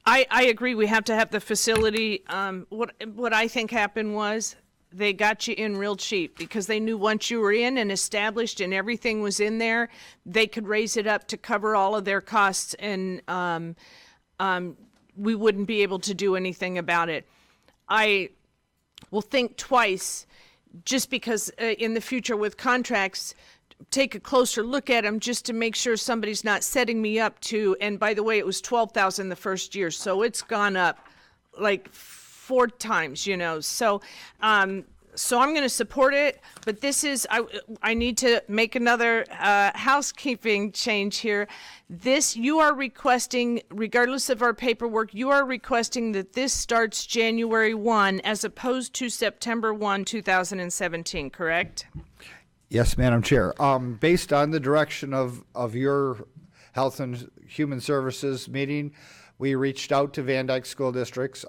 I agree we have to have the facility. What I think happened was they got you in real cheap because they knew once you were in and established and everything was in there, they could raise it up to cover all of their costs, and we wouldn't be able to do anything about it. I will think twice, just because in the future with contracts, take a closer look at them just to make sure somebody's not setting me up to, and by the way, it was $12,000 the first year, so it's gone up like 4 times, you know. So So I'm going to support it, but this is, I need to make another housekeeping change here. This, you are requesting, regardless of our paperwork, you are requesting that this starts January 1 as opposed to September 1, 2017, correct? Yes, Madam Chair. Based on the direction of your Health and Human Services meeting, we reached out to Van Dyke School Districts.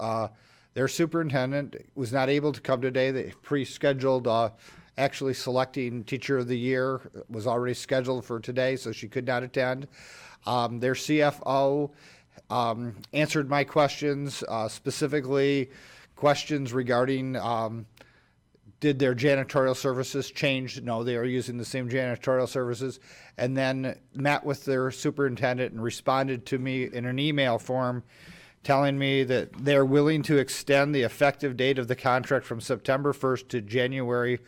Their superintendent was not able to come today. They pre-scheduled, actually selecting Teacher of the Year was already scheduled for today, so she could not attend. Their CFO answered my questions, specifically questions regarding did their janitorial services change? No, they are using the same janitorial services. And then met with their superintendent and responded to me in an email form telling me that they're willing to extend the effective date of the contract from September 1st to January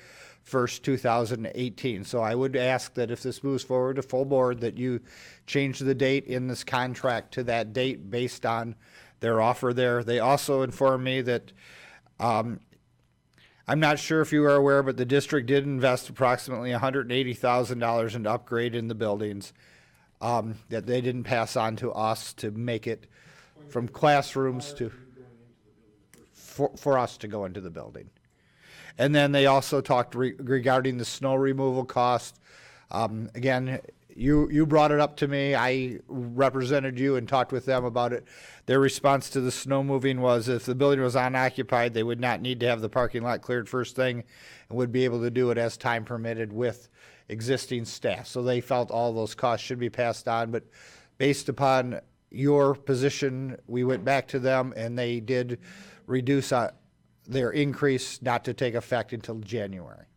1st, 2018. So I would ask that if this moves forward to full board, that you change the date in this contract to that date based on their offer there. They also informed me that I'm not sure if you are aware, but the district did invest approximately $180,000 into upgrade in the buildings that they didn't pass on to us to make it from classrooms to for us to go into the building. And then they also talked regarding the snow removal cost. Again, you brought it up to me. I represented you and talked with them about it. Their response to the snow moving was if the building was unoccupied, they would not need to have the parking lot cleared first thing and would be able to do it as time permitted with existing staff. So they felt all those costs should be passed on, but based upon your position, we went back to them and they did reduce their increase not to take effect until January.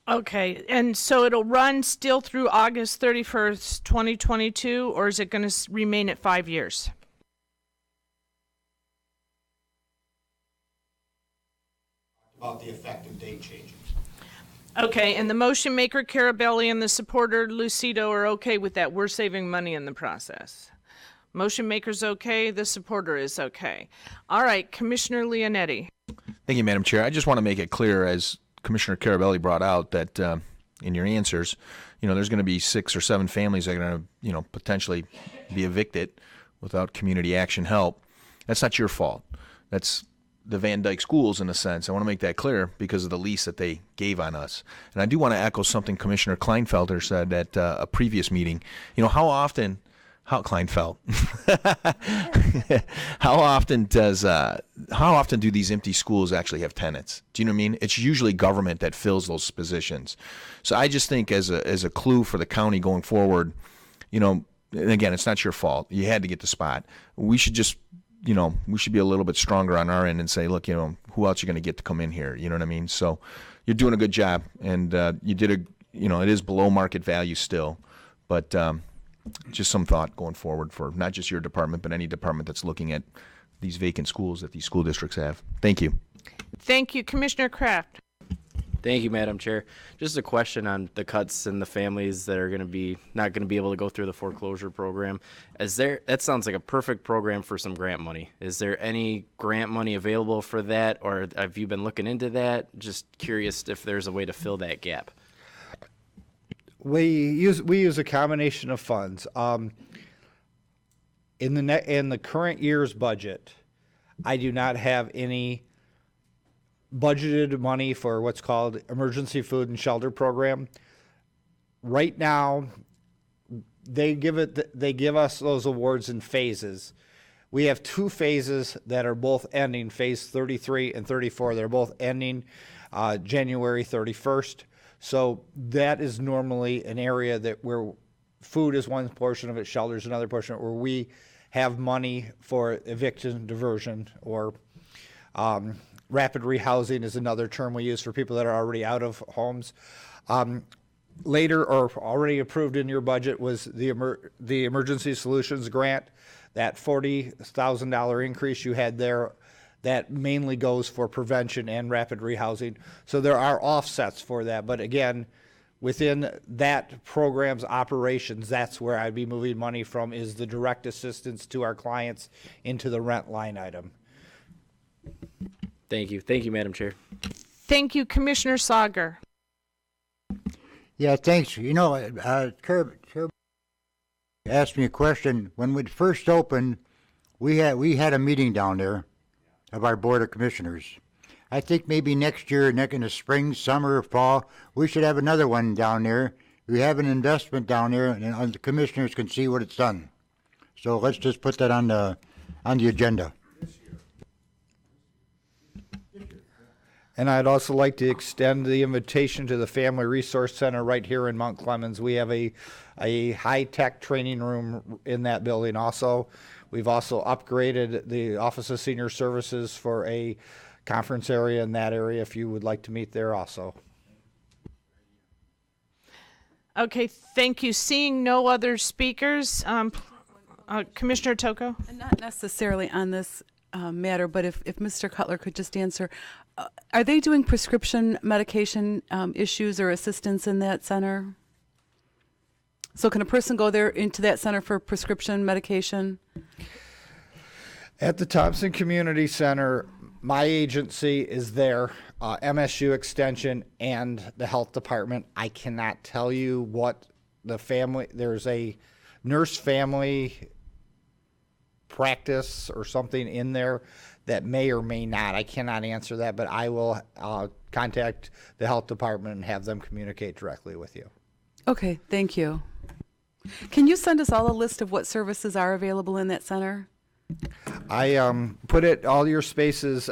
Okay, and so it'll run still through August 31st, 2022, or is it going to remain at 5 years? About the effective date changes. Okay, and the motion maker, Carabelli, and the supporter, Lucido, are okay with that. We're saving money in the process. Motion maker's okay, the supporter is okay. All right, Commissioner Leonetti. Thank you, Madam Chair. I just want to make it clear, as Commissioner Carabelli brought out, that in your answers, there's going to be 6 or 7 families that are going to, potentially be evicted without community action help. That's not your fault. That's the Van Dyke schools, in a sense. I want to make that clear because of the lease that they gave on us. And I do want to echo something Commissioner Kleinfelder said at a previous meeting. How often do these empty schools actually have tenants? Do you know what I mean? It's usually government that fills those positions. So I just think as a clue for the county going forward, and again, it's not your fault. You had to get the spot. We should just we should be a little bit stronger on our end and say, look, who else are going to get to come in here? You know what I mean? So you're doing a good job, and you did it is below market value still, but just some thought going forward for not just your department, but any department that's looking at these vacant schools that these school districts have. Thank you. Thank you, Commissioner Kraft. Thank you, Madam Chair. Just a question on the cuts and the families that are going to be not going to be able to go through the foreclosure program. That sounds like a perfect program for some grant money. Is there any grant money available for that, or have you been looking into that? Just curious if there's a way to fill that gap. We use a combination of funds. In the current year's budget, I do not have any budgeted money for what's called Emergency Food and Shelter Program. Right now, they give us those awards in phases. We have 2 phases that are both ending, phase 33 and 34. They're both ending January 31st. So that is normally an area where food is one portion of it, shelter is another portion, where we have money for eviction diversion, or rapid rehousing is another term we use for people that are already out of homes. Later, or already approved in your budget, was the Emergency Solutions Grant, that $40,000 increase you had there. That mainly goes for prevention and rapid rehousing. So there are offsets for that. But again, within that program's operations, that's where I'd be moving money from, is the direct assistance to our clients into the rent line item. Thank you, Madam Chair. Thank you, Commissioner Sauger. Yeah, thanks. You know, Kerb asked me a question. When we first opened, we had a meeting down there of our Board of Commissioners. I think maybe next year, in the spring, summer, fall, we should have another one down there. We have an investment down there, and the commissioners can see what it's done. So let's just put that on the agenda. And I'd also like to extend the invitation to the Family Resource Center right here in Mount Clemens. We have a high-tech training room in that building also. We've also upgraded the Office of Senior Services for a conference area in that area if you would like to meet there also. Okay, thank you. Seeing no other speakers, Commissioner Toko? And not necessarily on this matter, but if Mr. Cutler could just answer, are they doing prescription medication issues or assistance in that center? So can a person go there into that center for prescription medication? At the Thompson Community Center, my agency is there, MSU Extension and the Health Department. I cannot tell you what there's a nurse family practice or something in there that may or may not. I cannot answer that, but I will contact the Health Department and have them communicate directly with you. Okay, thank you. Can you send us all a list of what services are available in that center? I put it, all your spaces,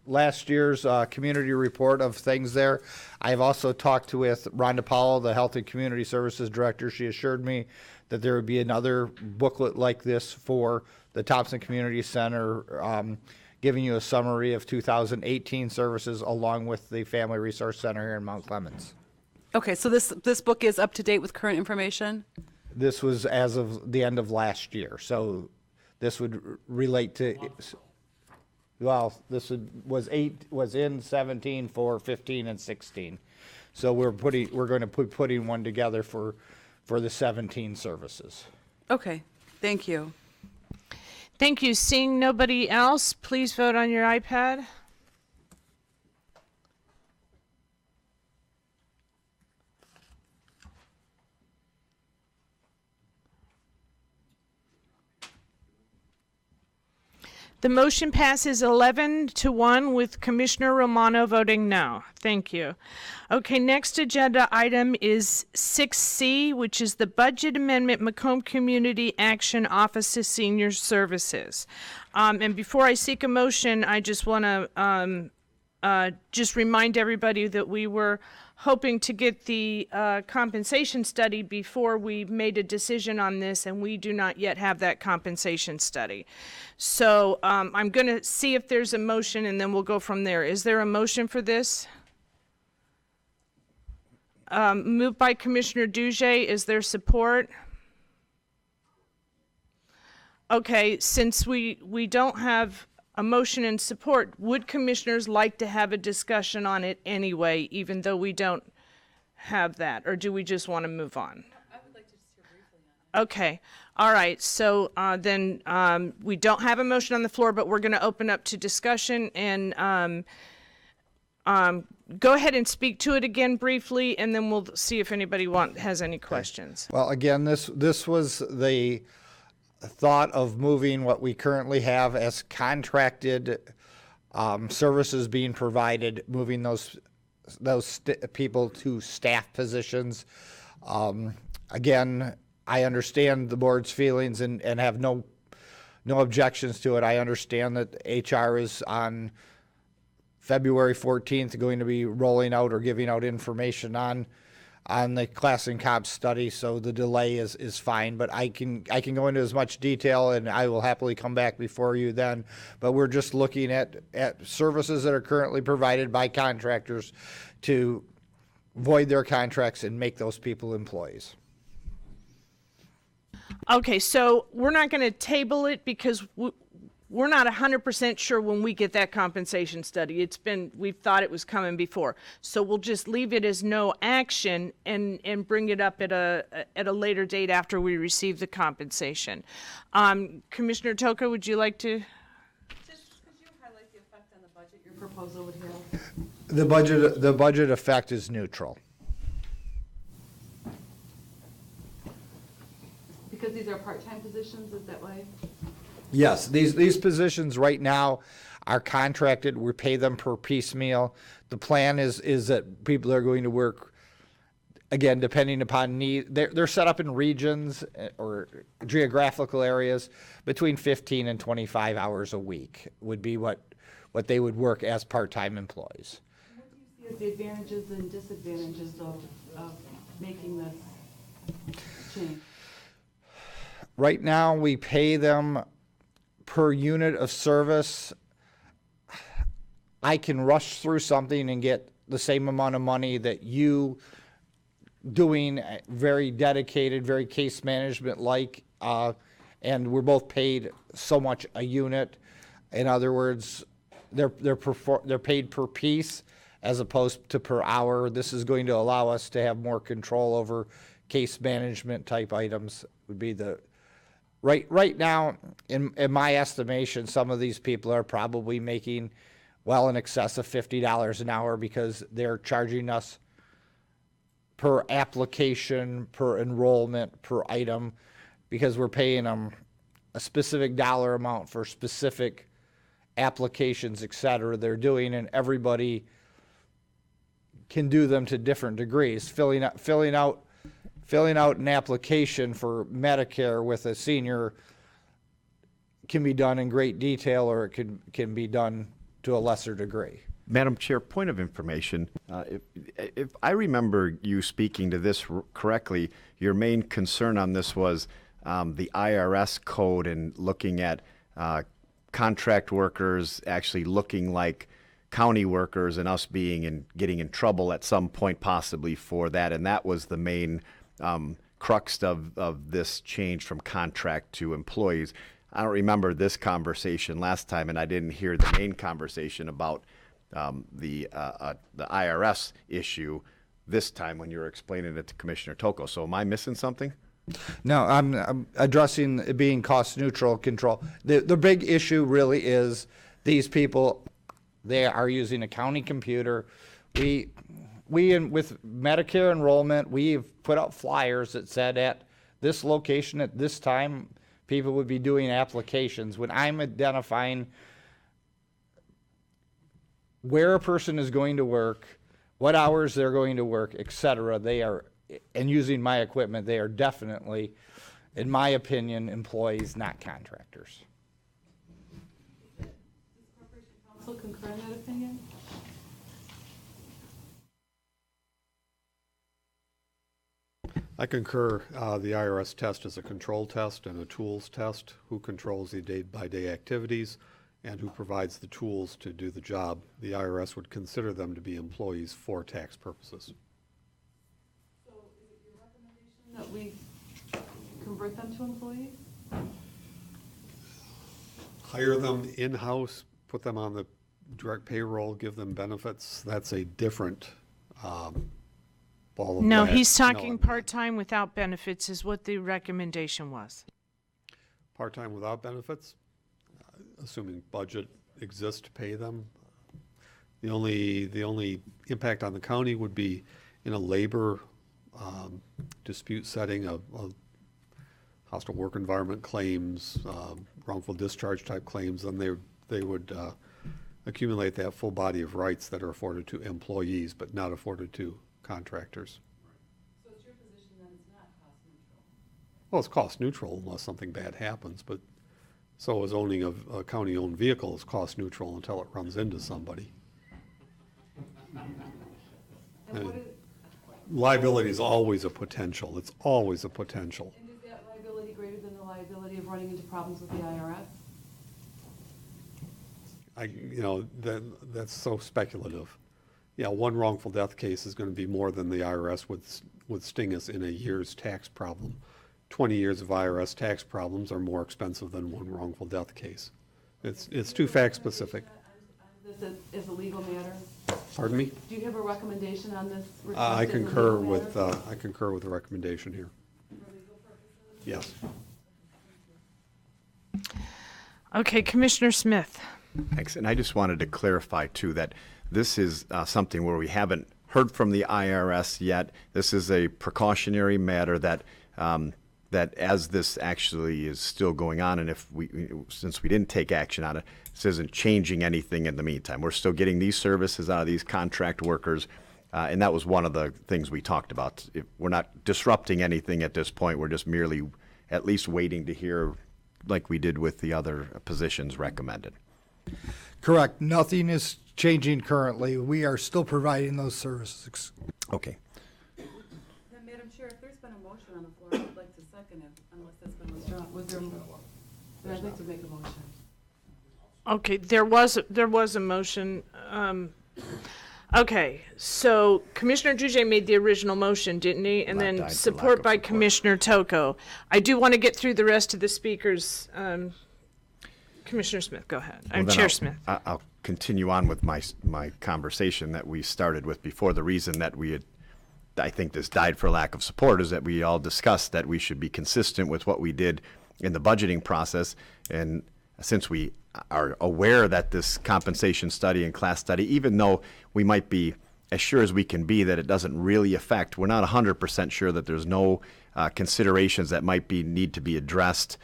last year's community report of things there. I've also talked with Rhonda Powell, the Health and Community Services Director. She assured me that there would be another booklet like this for the Thompson Community Center, giving you a summary of 2018 services along with the Family Resource Center here in Mount Clemens. Okay, so this book is up to date with current information? This was as of the end of last year, so this would relate to, well, this was in 17 for 15 and 16. So we're going to be putting one together for the 17 services. Okay, thank you. Thank you. Seeing nobody else, please vote on your iPad. The motion passes 11-1 with Commissioner Romano voting no. Thank you. Okay, next agenda item is 6C, which is the Budget Amendment Macomb Community Action Office of Senior Services. And before I seek a motion, I just want to just remind everybody that we were hoping to get the compensation study before we made a decision on this, and we do not yet have that compensation study. So I'm going to see if there's a motion, and then we'll go from there. Is there a motion for this? Moved by Commissioner Duge. Is there support? Okay, since we don't have a motion and support, would commissioners like to have a discussion on it anyway, even though we don't have that, or do we just want to move on? I would like to just hear briefly on it. Okay, all right, so then we don't have a motion on the floor, but we're going to open up to discussion, and go ahead and speak to it again briefly, and then we'll see if anybody has any questions. Well, again, this was the thought of moving what we currently have as contracted services being provided, moving those people to staff positions. Again, I understand the board's feelings and have no objections to it. I understand that HR is on February 14th going to be rolling out or giving out information on the class and comp study, so the delay is fine, but I can go into as much detail, and I will happily come back before you then. But we're just looking at services that are currently provided by contractors to void their contracts and make those people employees. Okay, so we're not going to table it because we're not 100% sure when we get that compensation study. We've thought it was coming before. So we'll just leave it as no action and bring it up at a later date after we receive the compensation. Commissioner Toka, would you like to? Just could you highlight the effect on the budget you're proposal would have? The budget effect is neutral. Because these are part-time positions, is that why? Yes, these positions right now are contracted. We pay them per piecemeal. The plan is that people are going to work, again, depending upon need. They're set up in regions or geographical areas between 15 and 25 hours a week would be what they would work as part-time employees. What do you see as the advantages and disadvantages of making this change? Right now, we pay them per unit of service. I can rush through something and get the same amount of money that you doing very dedicated, very case management like, and we're both paid so much a unit. In other words, they're paid per piece as opposed to per hour. This is going to allow us to have more control over case management type items. Would be the right now, in my estimation, some of these people are probably making well in excess of $50 an hour because they're charging us per application, per enrollment, per item, because we're paying them a specific dollar amount for specific applications, et cetera, they're doing, and everybody can do them to different degrees. Filling out an application for Medicare with a senior can be done in great detail, or it can be done to a lesser degree. Madam Chair, point of information. If I remember you speaking to this correctly, your main concern on this was the IRS code and looking at contract workers actually looking like county workers and us getting in trouble at some point possibly for that. And that was the main crux of this change from contract to employees. I don't remember this conversation last time, and I didn't hear the main conversation about the IRS issue this time when you were explaining it to Commissioner Toko. So am I missing something? No, I'm addressing it being cost neutral control. The big issue really is these people, they are using a county computer. We with Medicare enrollment, we've put out flyers that said at this location at this time, people would be doing applications. When I'm identifying where a person is going to work, what hours they're going to work, et cetera, they are, and using my equipment, they are definitely, in my opinion, employees, not contractors. Does Corporation Counsel concur in that opinion? I concur. The IRS test is a control test and a tools test. Who controls the day-by-day activities and who provides the tools to do the job? The IRS would consider them to be employees for tax purposes. So is it your recommendation that we convert them to employees? Hire them in-house, put them on the direct payroll, give them benefits. That's a different ball of No, wax. he's talking part-time without benefits is what the recommendation was. Part-time without benefits, assuming budget exists to pay them. The only impact on the county would be in a labor dispute setting, of hostile work environment claims, wrongful discharge type claims, then they would accumulate that full body of rights that are afforded to employees but not afforded to contractors. So it's your position that it's not cost neutral? Well, it's cost neutral unless something bad happens, but so is owning a county-owned vehicle is cost neutral until it runs into somebody. And what is, Liability is always a potential. It's always a potential. and is that liability greater than the liability of running into problems with the IRS? That's so speculative. Yeah, one wrongful death case is going to be more than the IRS would sting us in a year's tax problem. 20 years of IRS tax problems are more expensive than one wrongful death case. It's too fact specific. This is a legal matter? Pardon me? Do you have a recommendation on this? I request as a concur legal with matter? the recommendation here. For legal purposes? Yes. Okay, Commissioner Smith. Thanks. And I just wanted to clarify, too, that this is something where we haven't heard from the IRS yet. This is a precautionary matter that that as this actually is still going on, and since we didn't take action on it, this isn't changing anything in the meantime. We're still getting these services out of these contract workers, and that was one of the things we talked about. We're not disrupting anything at this point. We're just merely at least waiting to hear, like we did with the other positions recommended. Correct. Nothing is changing currently. We are still providing those services. Okay. Then, Madam Chair, if there's been a motion on the floor, I'd like to second it, unless that's been withdrawn. Was there? Then I'd like to make a motion. Okay, there was a motion. Okay, so Commissioner Jujay made the original motion, didn't he? And then support by Commissioner Toko. I do want to get through the rest of the speakers. Commissioner Smith, go ahead. Chair Smith. I'll continue on with my conversation that we started with before. The reason that I think this died for lack of support is that we all discussed that we should be consistent with what we did in the budgeting process. And since we are aware that this compensation study and class study, even though we might be as sure as we can be that it doesn't really affect, we're not 100% sure that there's no considerations that might need to be addressed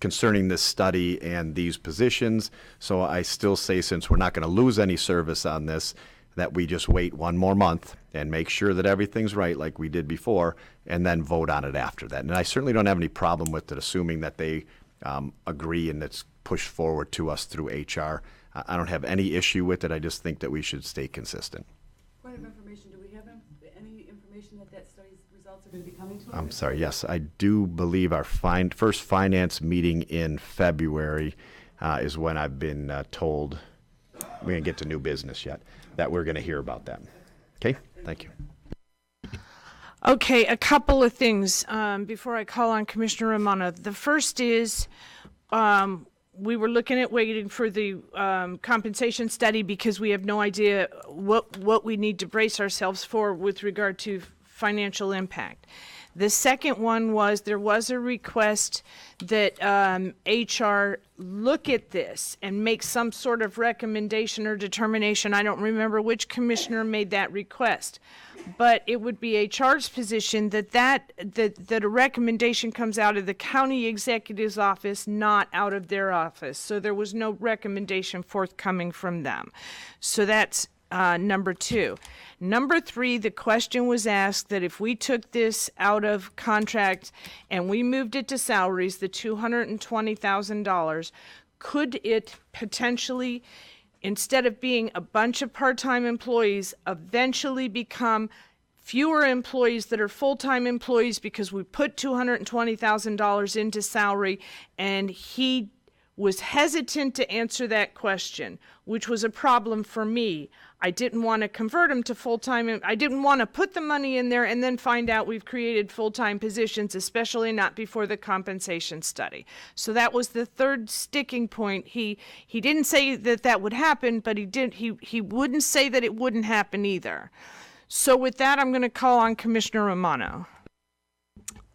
concerning this study and these positions. So I still say, since we're not going to lose any service on this, that we just wait one more month and make sure that everything's right like we did before, and then vote on it after that. And I certainly don't have any problem with it, assuming that they agree and it's pushed forward to us through HR. I don't have any issue with it. I just think that we should stay consistent. Point of information, do we have any information that study's results are going to be coming to us? I'm sorry, yes, I do believe our first finance meeting in February is when I've been told, we didn't get to new business yet, that we're going to hear about that. Okay, thank you. Okay, a couple of things before I call on Commissioner Romano. The first is we were looking at waiting for the compensation study because we have no idea what we need to brace ourselves for with regard to financial impact. The second one was there was a request that HR look at this and make some sort of recommendation or determination. I don't remember which commissioner made that request, but it would be HR's position that a recommendation comes out of the county executive's office, not out of their office. So there was no recommendation forthcoming from them. So that's number two. Number three, the question was asked that if we took this out of contract and we moved it to salaries, the $220,000, could it potentially, instead of being a bunch of part-time employees, eventually become fewer employees that are full-time employees because we put $220,000 into salary? And he was hesitant to answer that question, which was a problem for me. I didn't want to convert them to full-time. I didn't want to put the money in there and then find out we've created full-time positions, especially not before the compensation study. So that was the third sticking point. He didn't say that would happen, but he wouldn't say that it wouldn't happen either. So with that, I'm going to call on Commissioner Romano.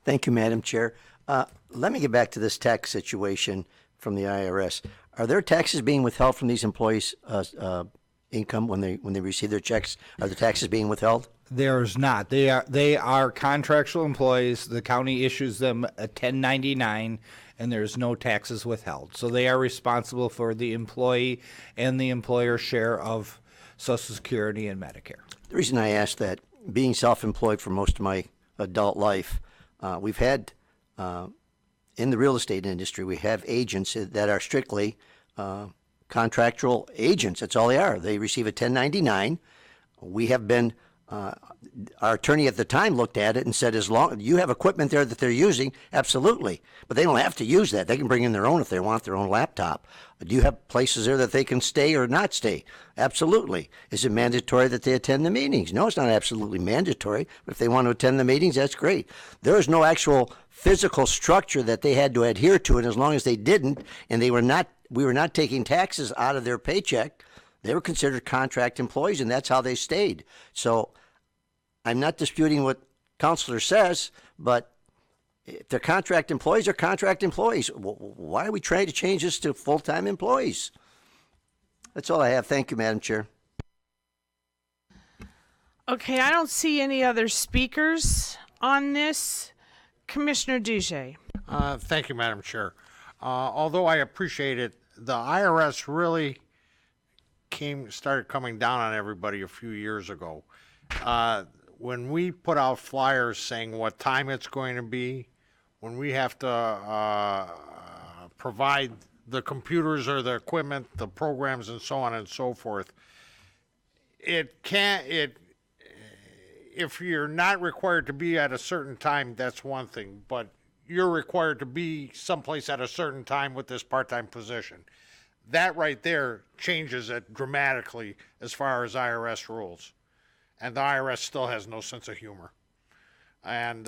Thank you, Madam Chair. Let me get back to this tax situation from the IRS. Are there taxes being withheld from these employees' income when they receive their checks? Are the taxes being withheld? There's not. They are contractual employees. The county issues them a 1099, and there's no taxes withheld. So they are responsible for the employee and the employer share of Social Security and Medicare. The reason I ask that, being self-employed for most of my adult life, we've had in the real estate industry, we have agents that are strictly contractual agents. That's all they are. They receive a 1099. We have been, our attorney at the time looked at it and said, as long you have equipment there that they're using, absolutely. But they don't have to use that. They can bring in their own if they want, their own laptop. Do you have places there that they can stay or not stay? Absolutely. Is it mandatory that they attend the meetings? No, it's not absolutely mandatory. But if they want to attend the meetings, that's great. There is no actual physical structure that they had to adhere to, and as long as they didn't, and we were not taking taxes out of their paycheck, they were considered contract employees, and that's how they stayed. So I'm not disputing what Counselor says, but if they're contract employees, they're contract employees. Why are we trying to change this to full-time employees? That's all I have. Thank you, Madam Chair. Okay, I don't see any other speakers on this. Commissioner Duge. Thank you, Madam Chair. Although I appreciate it, the IRS really started coming down on everybody a few years ago. When we put out flyers saying what time it's going to be, when we have to provide the computers or the equipment, the programs, and so on and so forth, if you're not required to be at a certain time, that's one thing, but you're required to be someplace at a certain time with this part-time position. That right there changes it dramatically as far as IRS rules. And the IRS still has no sense of humor. And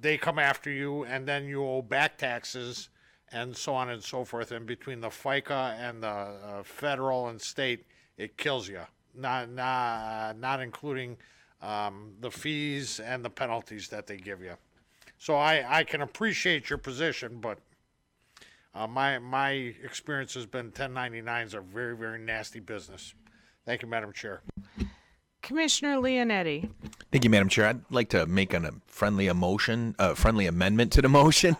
they come after you, and then you owe back taxes and so on and so forth. And between the FICA and the federal and state, it kills you, not including the fees and the penalties that they give you. So I can appreciate your position, but my experience has been 1099s are very, very nasty business. Thank you, Madam Chair. Commissioner Leonetti. Thank you, Madam Chair. I'd like to make a friendly amendment to the motion.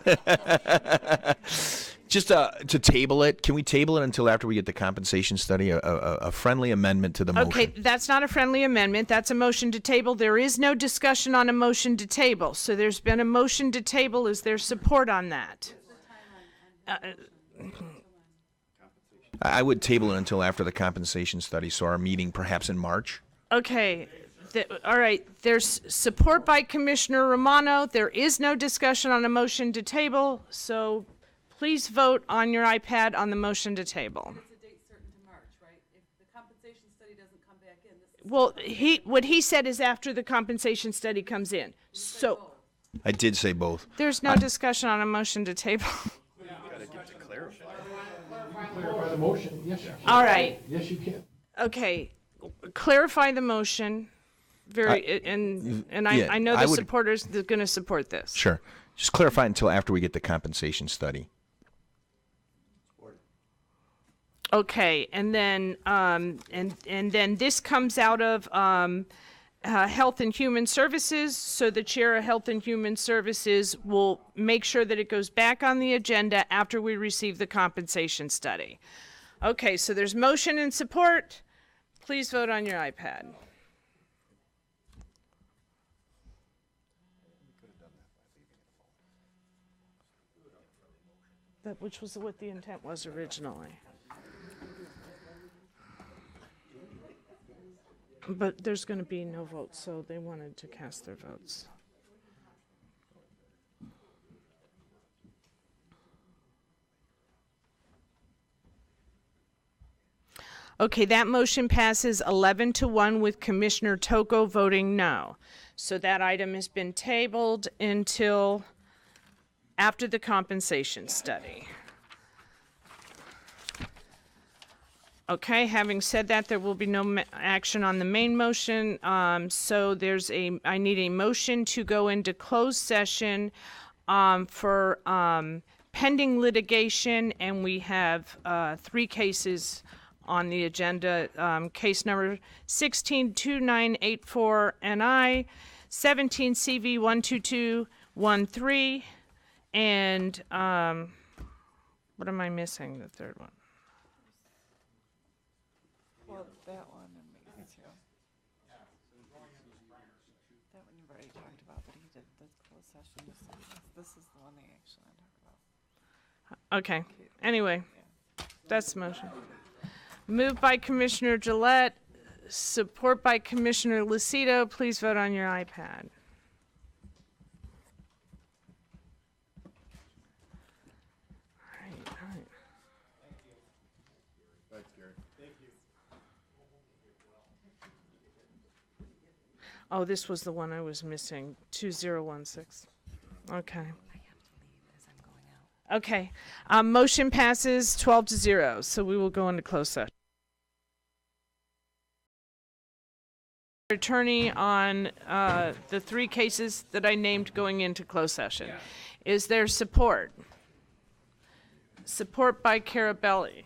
Just to table it. Can we table it until after we get the compensation study? A friendly amendment to the motion. Okay, that's not a friendly amendment. That's a motion to table. There is no discussion on a motion to table. So there's been a motion to table. Is there support on that? I would table it until after the compensation study, so our meeting perhaps in March. Okay. All right. There's support by Commissioner Romano. There is no discussion on a motion to table. So please vote on your iPad on the motion to table. It's a date certain to March, right? If the compensation study doesn't come back in, Well, what he said is after the compensation study comes in. So I did say both. there's no discussion on a motion to table. Clarify the motion. Yes, you can. All right. Yes, you can. Okay. Clarify the motion. I know the supporters are going to support this. Sure. Just clarify until after we get the compensation study. Okay, and then and then this comes out of Health and Human Services. So the chair of Health and Human Services will make sure that it goes back on the agenda after we receive the compensation study. Okay, so there's motion and support. Please vote on your iPad. Which was what the intent was originally. But there's going to be no votes, so they wanted to cast their votes. Okay, that motion passes 11-1 with Commissioner Toko voting no. So that item has been tabled until after the compensation study. Okay, having said that, there will be no action on the main motion. So I need a motion to go into closed session for pending litigation, and we have 3 cases on the agenda. Case number 162984 NI, 17 CV 12213, and what am I missing? The third one. Well, that one and maybe two. That one you've already talked about, but he did the closed session. This is the one they actually want to talk about. Okay. Anyway, that's the motion. Moved by Commissioner Gillette, support by Commissioner Lucido. Please vote on your iPad. All right. Thanks, Gary. Thank you. Oh, this was the one I was missing, 2016. Okay. Okay. Motion passes 12-0, so we will go into closed session. Attorney on the 3 cases that I named going into closed session. Yeah. Is there support? Support by Carabelli.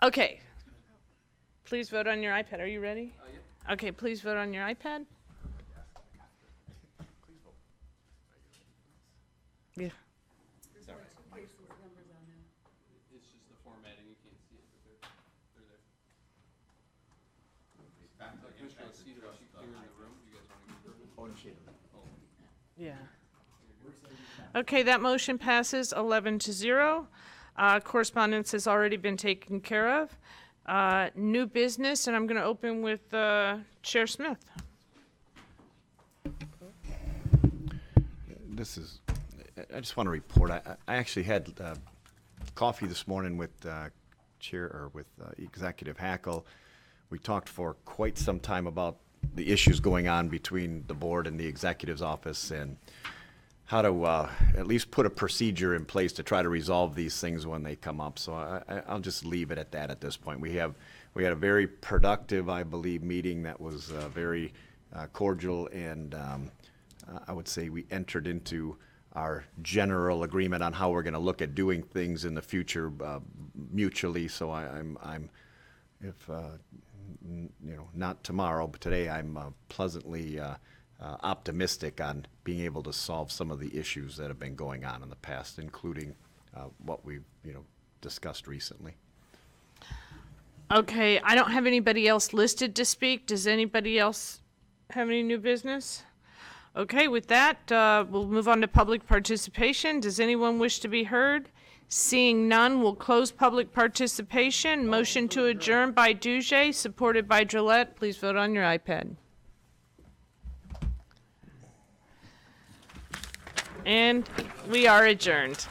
Okay. Please vote on your iPad. Are you ready? Yeah. Okay, please vote on your iPad. Yeah. It's just the formatting. You can't see it, but they're there. Commissioner seated up here in the room. You guys want to get Yeah. Okay, that motion passes 11-0. Correspondence has already been taken care of. New business, and I'm going to open with Chair Smith. I just want to report, I actually had coffee this morning with Executive Hackle. We talked for quite some time about the issues going on between the board and the executive's office and how to at least put a procedure in place to try to resolve these things when they come up. So I'll just leave it at that at this point. We had a very productive, I believe, meeting that was very cordial, and I would say we entered into our general agreement on how we're going to look at doing things in the future mutually. So I'm if not tomorrow, but today I'm pleasantly optimistic on being able to solve some of the issues that have been going on in the past, including what we've discussed recently. Okay, I don't have anybody else listed to speak. Does anybody else have any new business? Okay, with that, we'll move on to public participation. Does anyone wish to be heard? Seeing none, we'll close public participation. Motion to adjourn by Duge, supported by Gillette. Please vote on your iPad. And we are adjourned.